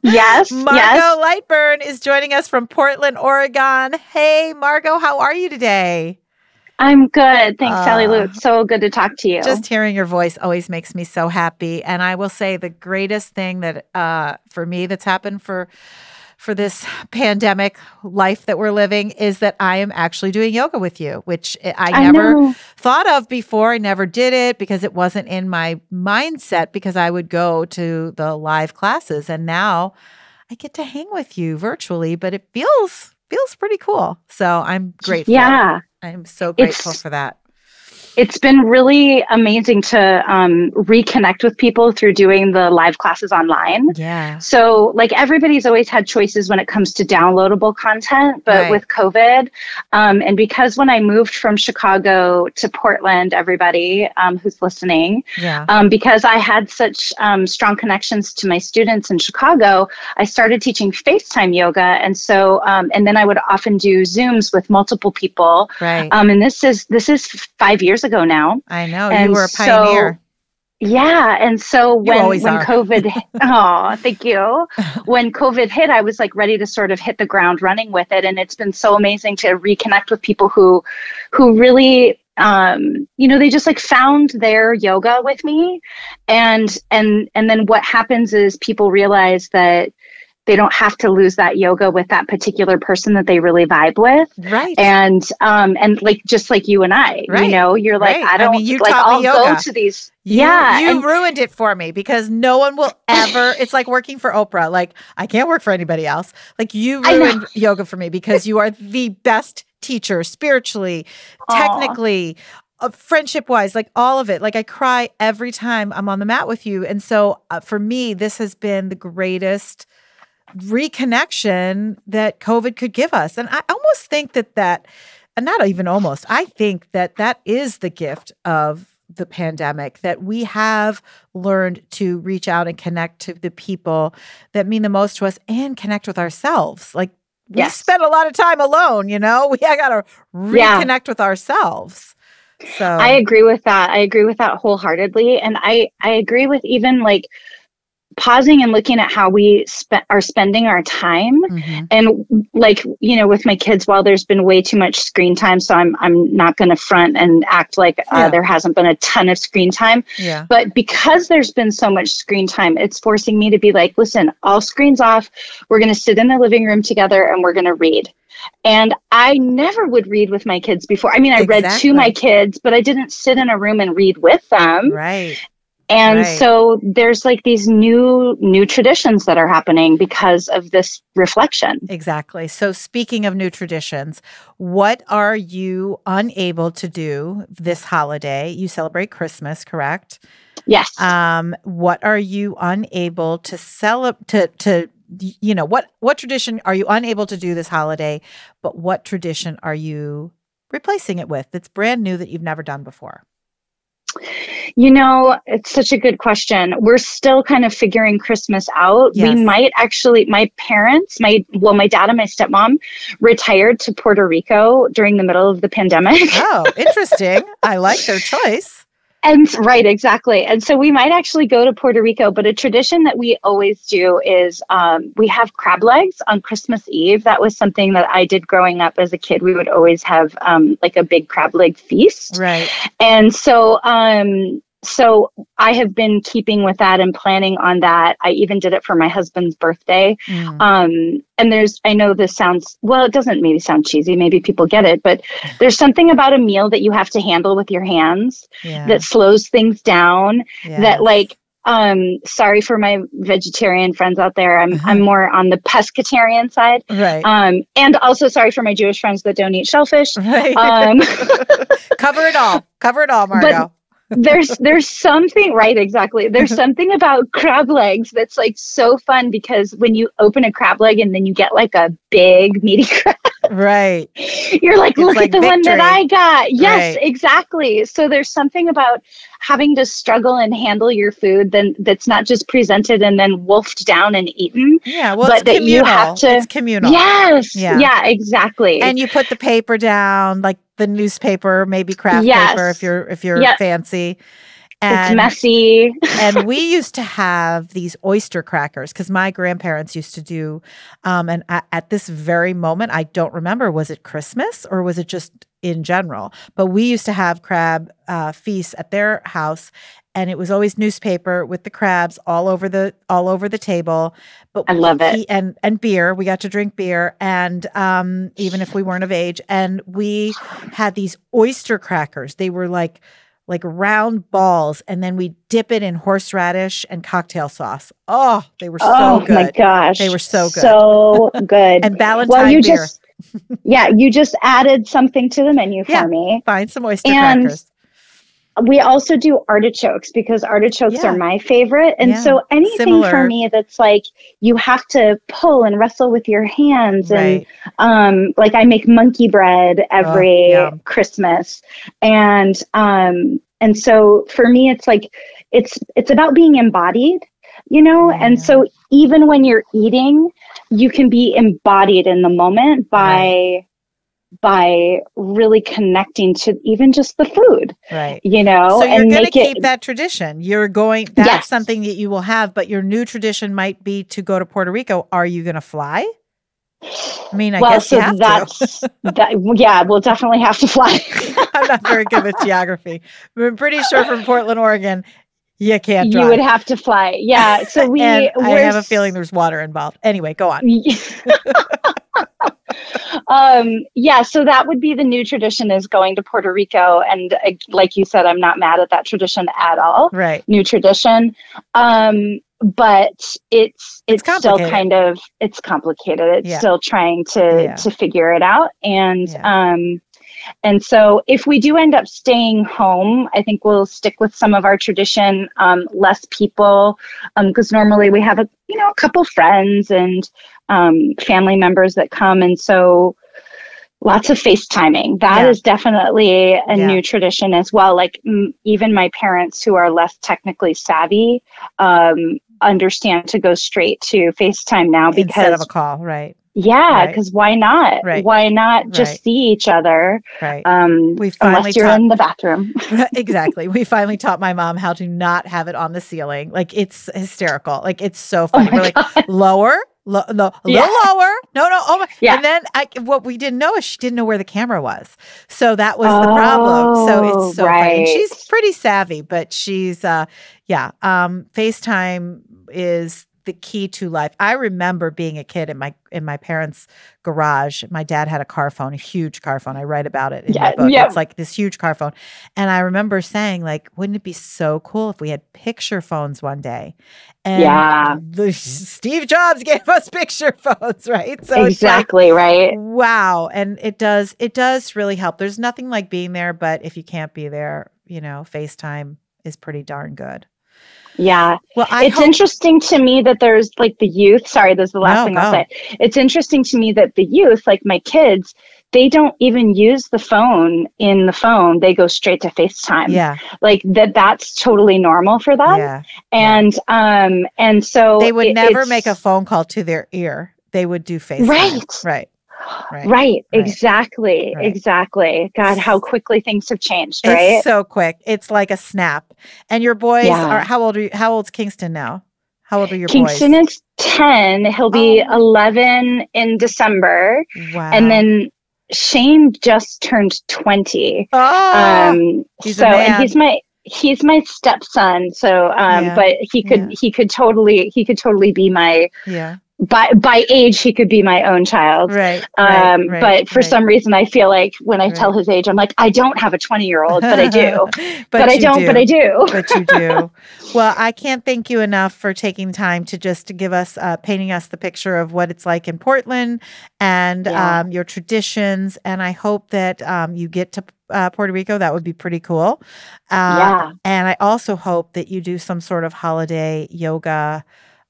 Yes. Margo Lightburn is joining us from Portland, Oregon. Hey, Margo, how are you today? I'm good. Thanks, Sally Lou. It's so good to talk to you. Just hearing your voice always makes me so happy. And I will say the greatest thing that for me that's happened for this pandemic life that we're living is that I am actually doing yoga with you, which I never thought of before. I never did it because it wasn't in my mindset because I would go to the live classes. And now I get to hang with you virtually, but it feels pretty cool. So I'm grateful. Yeah. I'm so grateful for that. it's been really amazing to reconnect with people through doing the live classes online. Yeah. So like everybody's always had choices when it comes to downloadable content, but with COVID, and because when I moved from Chicago to Portland, everybody who's listening, because I had such strong connections to my students in Chicago, I started teaching FaceTime yoga. And so, and then I would often do Zooms with multiple people. Right. And this is 5 years ago now. I know, and you were a pioneer. Yeah. And so when COVID, oh, thank you. When COVID hit, I was like ready to sort of hit the ground running with it. And it's been so amazing to reconnect with people who really, they just like found their yoga with me. And then what happens is people realize that they don't have to lose that yoga with that particular person that they really vibe with. Right. And like, just like you and I, you're like, you like, taught I'll me yoga. go to these. You ruined it for me because no one will ever, it's like working for Oprah. Like I can't work for anybody else. Like you ruined yoga for me because you are the best teacher spiritually, technically, friendship wise, like all of it. Like I cry every time I'm on the mat with you. And so for me, this has been the greatest reconnection that COVID could give us. And I almost think that, and not even almost, I think that is the gift of the pandemic, that we have learned to reach out and connect to the people that mean the most to us and connect with ourselves. Like we spent a lot of time alone, we got to reconnect with ourselves. So I agree with that. I agree with that wholeheartedly. And I agree with even like pausing and looking at how we are spending our time. And like, with my kids, while there's been way too much screen time, so I'm not going to front and act like there hasn't been a ton of screen time. Yeah. But because there's been so much screen time, it's forcing me to be like, listen, all screens off. We're going to sit in the living room together and we're going to read. And I never would read with my kids before. I mean, I read to my kids, but I didn't sit in a room and read with them. Right. And so there's like these new traditions that are happening because of this reflection. Exactly. So speaking of new traditions, what are you unable to do this holiday? You celebrate Christmas, correct? Yes. What are you unable to celebrate? What tradition are you unable to do this holiday? But what tradition are you replacing it with that's brand new that you've never done before? It's such a good question. We're still kind of figuring Christmas out. Yes. We might actually, my parents, my dad and my stepmom retired to Puerto Rico during the middle of the pandemic. Oh, interesting. I like their choice. And right, exactly. And so we might actually go to Puerto Rico, but a tradition that we always do is we have crab legs on Christmas Eve. That was something that I did growing up as a kid. We would always have like a big crab leg feast. Right. And so so I have been keeping with that and planning on that. I even did it for my husband's birthday. And I know this sounds, well, it doesn't maybe sound cheesy. Maybe people get it, but there's something about a meal that you have to handle with your hands that slows things down, that like, sorry for my vegetarian friends out there. I'm more on the pescatarian side. Right. And also sorry for my Jewish friends that don't eat shellfish. Right. Cover it all, Margo. There's something, right, exactly. There's something about crab legs that's like so fun because when you open a crab leg and then you get like a big meaty crab. Right. You're like, look at the victory. One that I got. Yes, right. Exactly. So there's something about having to struggle and handle your food that's not just presented and then wolfed down and eaten. Yeah, well, but it's that communal. You have to, it's communal. Yes. Yeah, exactly. And you put the paper down, like the newspaper, maybe craft paper if you're fancy. And, it's messy. And we used to have these oyster crackers because my grandparents used to do, and at this very moment, I don't remember, was it Christmas or was it just in general? But we used to have crab feasts at their house, and it was always newspaper with the crabs all over the table. But I love it. And beer. We got to drink beer, and even if we weren't of age, and we had these oyster crackers. They were like round balls, and then we dip it in horseradish and cocktail sauce. Oh, they were so good. Oh my gosh. They were so good. So good. And Valentine beer. You just added something to the menu for me. Find some oyster crackers. we also do artichokes because artichokes are my favorite. And so anything for me that's like you have to pull and wrestle with your hands. And like I make monkey bread every Christmas. And so for me, it's like it's about being embodied, you know? And so even when you're eating, you can be embodied in the moment by really connecting to even just the food, you know, so you're going to keep that tradition. That's something that you will have, but your new tradition might be to go to Puerto Rico. Are you going to fly? I mean, I guess you have to. Yeah, we'll definitely have to fly. I'm not very good with geography. I'm pretty sure from Portland, Oregon, you can't drive. You would have to fly. Yeah. So I have a feeling there's water involved. Anyway, go on. So that would be the new tradition, is going to Puerto Rico. And like you said, I'm not mad at that tradition at all. Right. New tradition. But it's still kind of, it's complicated. It's still trying to figure it out. And so if we do end up staying home, I think we'll stick with some of our tradition, less people, because normally we have a couple friends and family members that come. And so lots of FaceTiming. That is definitely a new tradition as well. Like even my parents who are less technically savvy understand to go straight to FaceTime now because instead of a call, right? Yeah, because why not? Right. Why not just see each other? Right. Unless you're in the bathroom. Exactly. We finally taught my mom how to not have it on the ceiling. Like, it's hysterical. Like, it's so funny. We're like, lower. A little lower. No. Oh my. Yeah. And then what we didn't know is she didn't know where the camera was. So that was the problem. So it's so funny. And she's pretty savvy, but she's, FaceTime is the key to life. I remember being a kid in my parents' garage. My dad had a car phone, a huge car phone. I write about it in my book. It's like this huge car phone. And I remember saying, like, wouldn't it be so cool if we had picture phones one day? And Steve Jobs gave us picture phones, right? So exactly, it's like, right. Wow. And it does really help. There's nothing like being there, but if you can't be there, FaceTime is pretty darn good. Yeah. Well, it's interesting to me that there's like the youth. Sorry, this is the last thing I'll say. It's interesting to me that the youth, like my kids, they don't even use the phone in the phone. They go straight to FaceTime. Yeah. Like that's totally normal for them. Yeah. And so they would never make a phone call to their ear. They would do FaceTime. Right. Exactly. God, how quickly things have changed, right? It's so quick. It's like a snap. And your boys are, how old are you? How old's Kingston now? How old are your boys? Kingston is 10. He'll be 11 in December. Wow. And then Shane just turned 20. He's a man. And he's my stepson. So, but he could totally be my, by age, he could be my own child. Right. But for some reason, I feel like when I tell his age, I'm like, I don't have a 20-year-old, but I do. but I don't, but I do. But you do. Well, I can't thank you enough for taking time to give us, painting us the picture of what it's like in Portland and your traditions. And I hope that you get to Puerto Rico. That would be pretty cool. And I also hope that you do some sort of holiday yoga.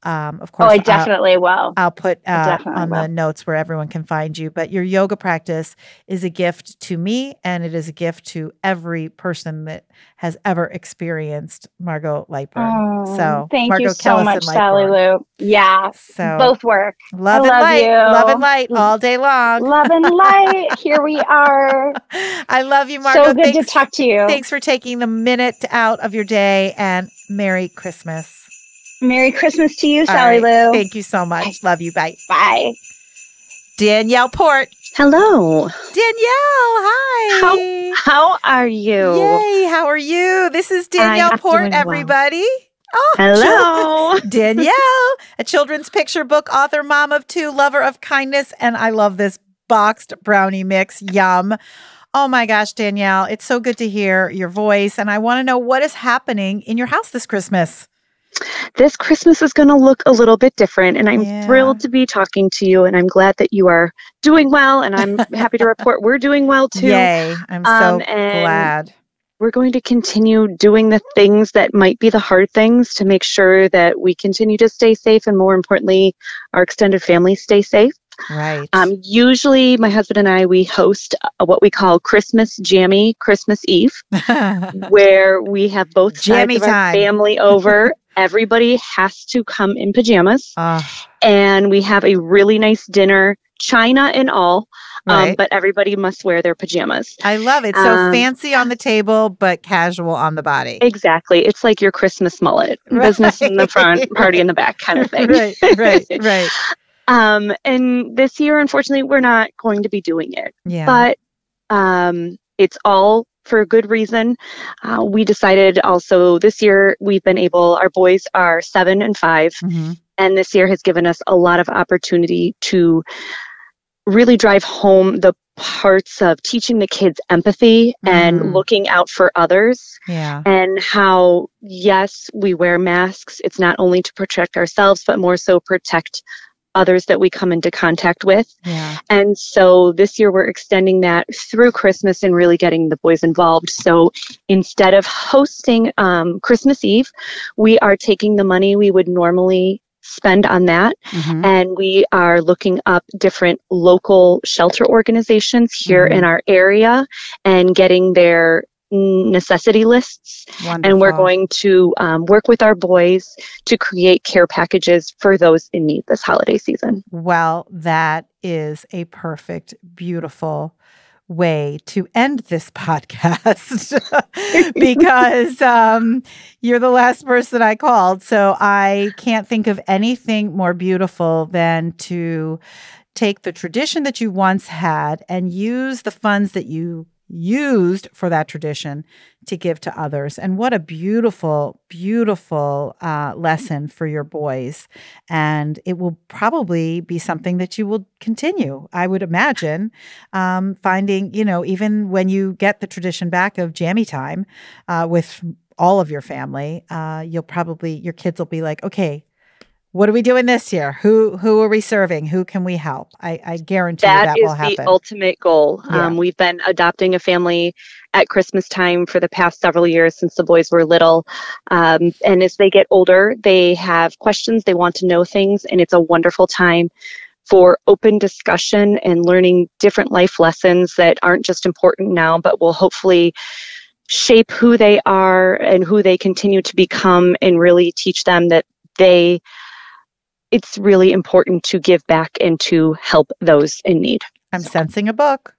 Of course, I definitely will. I'll put on the notes where everyone can find you. But your yoga practice is a gift to me, and it is a gift to every person that has ever experienced Margo Lightburn. So thank you so much, Sally Lou. Yeah, so both work. Love and light all day long. Love and light. Here we are. I love you, Margo. So good to talk to you. Thanks for taking the minute out of your day, and Merry Christmas. Merry Christmas to you, Sally Lou. Thank you so much. Love you. Bye. Bye. Danielle Porte. Hello. Danielle, hi. How are you? Yay, how are you? This is Danielle Porte, everybody. Oh, hello. Danielle, a children's picture book author, mom of 2, lover of kindness, and I love this boxed brownie mix. Yum. Oh my gosh, Danielle, it's so good to hear your voice, and I want to know what is happening in your house this Christmas. This Christmas is going to look a little bit different, and I'm thrilled to be talking to you, and I'm glad that you are doing well, and I'm happy to report we're doing well too. Yay. I'm so glad. we're going to continue doing the things that might be the hard things to make sure that we continue to stay safe, and more importantly, our extended family stay safe. Right. Usually my husband and I, we host what we call Christmas Jammy Christmas Eve, where we have both sides of our family over. Everybody has to come in pajamas, and we have a really nice dinner, china and all, but everybody must wear their pajamas. I love it. So fancy on the table, but casual on the body. Exactly. It's like your Christmas mullet. Business in the front, party in the back kind of thing. Right. And this year, unfortunately, we're not going to be doing it. Yeah. But it's all for a good reason. We decided also this year our boys are 7 and 5, and this year has given us a lot of opportunity to really drive home the parts of teaching the kids empathy and looking out for others, and how, yes, we wear masks. It's not only to protect ourselves, but more so protect others that we come into contact with. And so this year we're extending that through Christmas and really getting the boys involved. So instead of hosting Christmas Eve, we are taking the money we would normally spend on that, and we are looking up different local shelter organizations here in our area and getting their necessity lists. Wonderful. And we're going to work with our boys to create care packages for those in need this holiday season. Well, that is a perfect, beautiful way to end this podcast because you're the last person I called. So I can't think of anything more beautiful than to take the tradition that you once had and use the funds that you used for that tradition to give to others. And what a beautiful, beautiful lesson for your boys. And it will probably be something that you will continue, I would imagine, finding, even when you get the tradition back of jammy time with all of your family, your kids will be like, okay, what are we doing this year? Who are we serving? Who can we help? I guarantee that will happen. That is the ultimate goal. We've been adopting a family at Christmas time for the past several years since the boys were little. And as they get older, they have questions, they want to know things, and it's a wonderful time for open discussion and learning different life lessons that aren't just important now, but will hopefully shape who they are and who they continue to become, and really teach them that it's really important to give back and to help those in need. I'm sensing a book.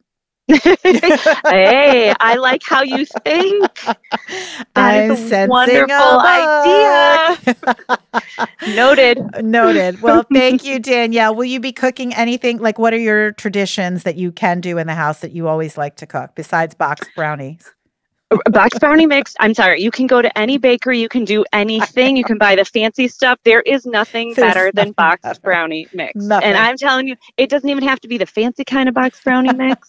Hey, I like how you think. That is a wonderful idea. Noted. Well, thank you, Danielle. Will you be cooking anything? Like, what are your traditions that you can do in the house that you always like to cook besides box brownies? Box brownie mix. I'm sorry. You can go to any bakery. You can do anything. You can buy the fancy stuff. There is nothing better than box brownie mix. Nothing. And I'm telling you, it doesn't even have to be the fancy kind of box brownie mix.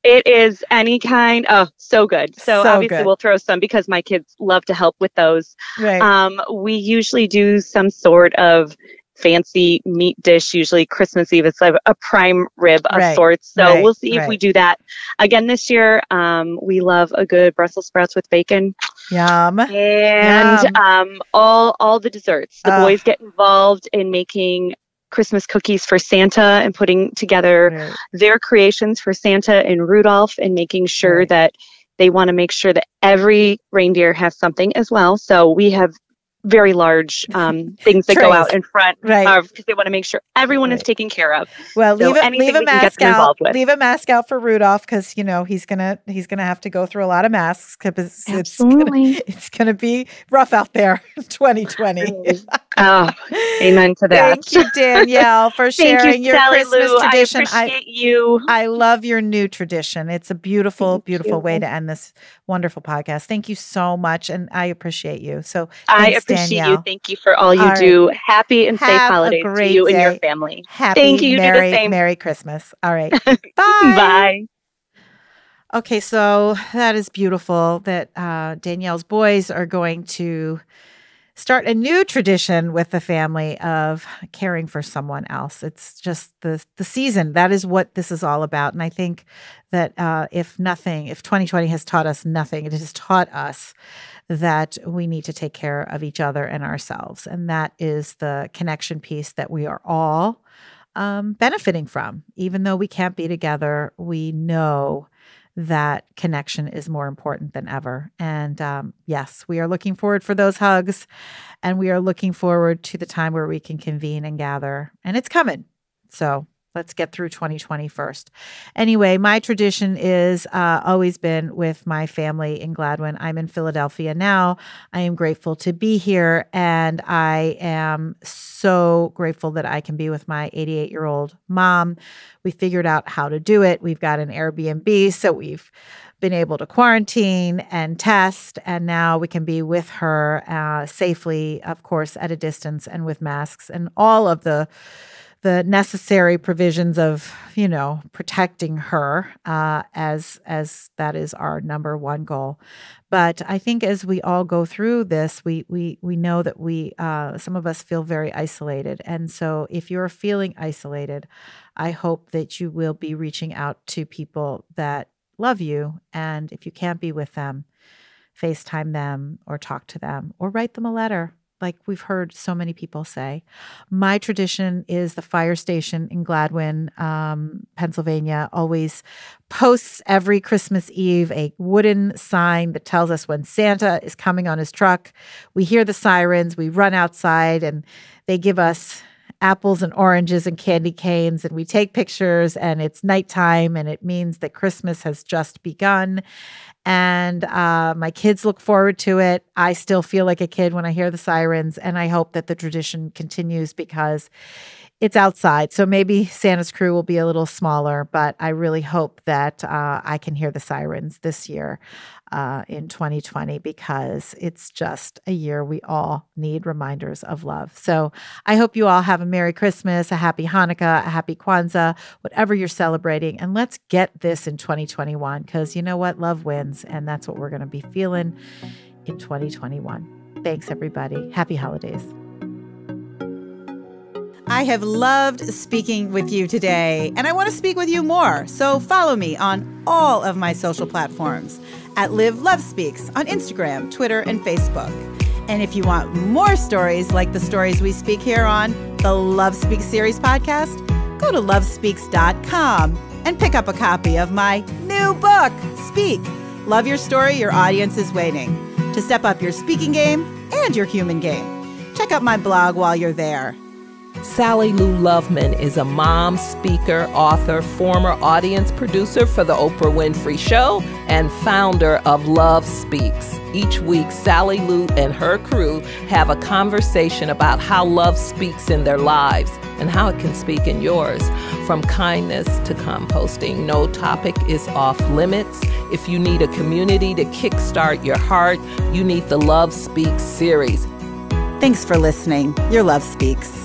It is any kind. Oh, so good. So obviously we'll throw some because my kids love to help with those. Right. We usually do some sort of fancy meat dish, usually Christmas Eve. It's like a prime rib of sorts. So we'll see if we do that again this year. We love a good Brussels sprouts with bacon. Yum. And all the desserts. The boys get involved in making Christmas cookies for Santa and putting together their creations for Santa and Rudolph, and making sure that they want to make sure that every reindeer has something as well. So we have very large things that go out in front because they want to make sure everyone is taken care of. Well, leave a mask out. Leave a mask out for Rudolph because he's gonna have to go through a lot of masks because it's gonna be rough out there in 2020. Oh, amen to that. Thank you, Danielle, for sharing your Sally Christmas Lou. tradition. I appreciate you. I love your new tradition. It's a beautiful, beautiful way to end this wonderful podcast. Thank you so much, and I appreciate you. So I appreciate you. Thank you for all you do. Happy and safe holidays to you and your family. Thank you. Merry, do the same. Merry Christmas. All right. Bye. Bye. Okay, so that is beautiful that Danielle's boys are going to start a new tradition with the family of caring for someone else. It's just the season. That is what this is all about. And I think that if 2020 has taught us nothing, it has taught us that we need to take care of each other and ourselves. And that is the connection piece that we are all benefiting from. Even though we can't be together, we know that connection is more important than ever. And yes, we are looking forward for those hugs, and we are looking forward to the time where we can convene and gather. And it's coming. So let's get through 2020 first. Anyway, my tradition is always been with my family in Gladwin. I'm in Philadelphia now. I am grateful to be here, and I am so grateful that I can be with my 88-year-old mom. We figured out how to do it. We've got an Airbnb, so we've been able to quarantine and test, and now we can be with her safely, of course, at a distance and with masks and all of the necessary provisions of, protecting her as that is our number one goal. But I think as we all go through this, we know that some of us feel very isolated. And so if you're feeling isolated, I hope that you will be reaching out to people that love you. And if you can't be with them, FaceTime them or talk to them or write them a letter. Like we've heard so many people say. My tradition is the fire station in Gladwin, Pennsylvania, always posts every Christmas Eve a wooden sign that tells us when Santa is coming on his truck. We hear the sirens, we run outside, and they give us apples and oranges and candy canes, and we take pictures, and it's nighttime, and it means that Christmas has just begun. And my kids look forward to it. I still feel like a kid when I hear the sirens, and I hope that the tradition continues because it's outside. So maybe Santa's crew will be a little smaller, but I really hope that I can hear the sirens this year in 2020 because it's just a year we all need reminders of love. So I hope you all have a Merry Christmas, a Happy Hanukkah, a Happy Kwanzaa, whatever you're celebrating. And let's get this in 2021 because you know what? Love wins. And that's what we're going to be feeling in 2021. Thanks, everybody. Happy holidays. I have loved speaking with you today, and I want to speak with you more. So follow me on all of my social platforms at Live Love Speaks on Instagram, Twitter, and Facebook. And if you want more stories like the stories we speak here on the Love Speaks series podcast, go to lovespeaks.com and pick up a copy of my new book, Speak. Love your story, your audience is waiting. To step up your speaking game and your human game. Check out my blog while you're there. Sally Lou Loveman is a mom, speaker, author, former audience producer for The Oprah Winfrey Show, and founder of Love Speaks. Each week, Sally Lou and her crew have a conversation about how love speaks in their lives and how it can speak in yours. From kindness to composting, no topic is off limits. If you need a community to kickstart your heart, you need the Love Speaks series. Thanks for listening. Your Love Speaks.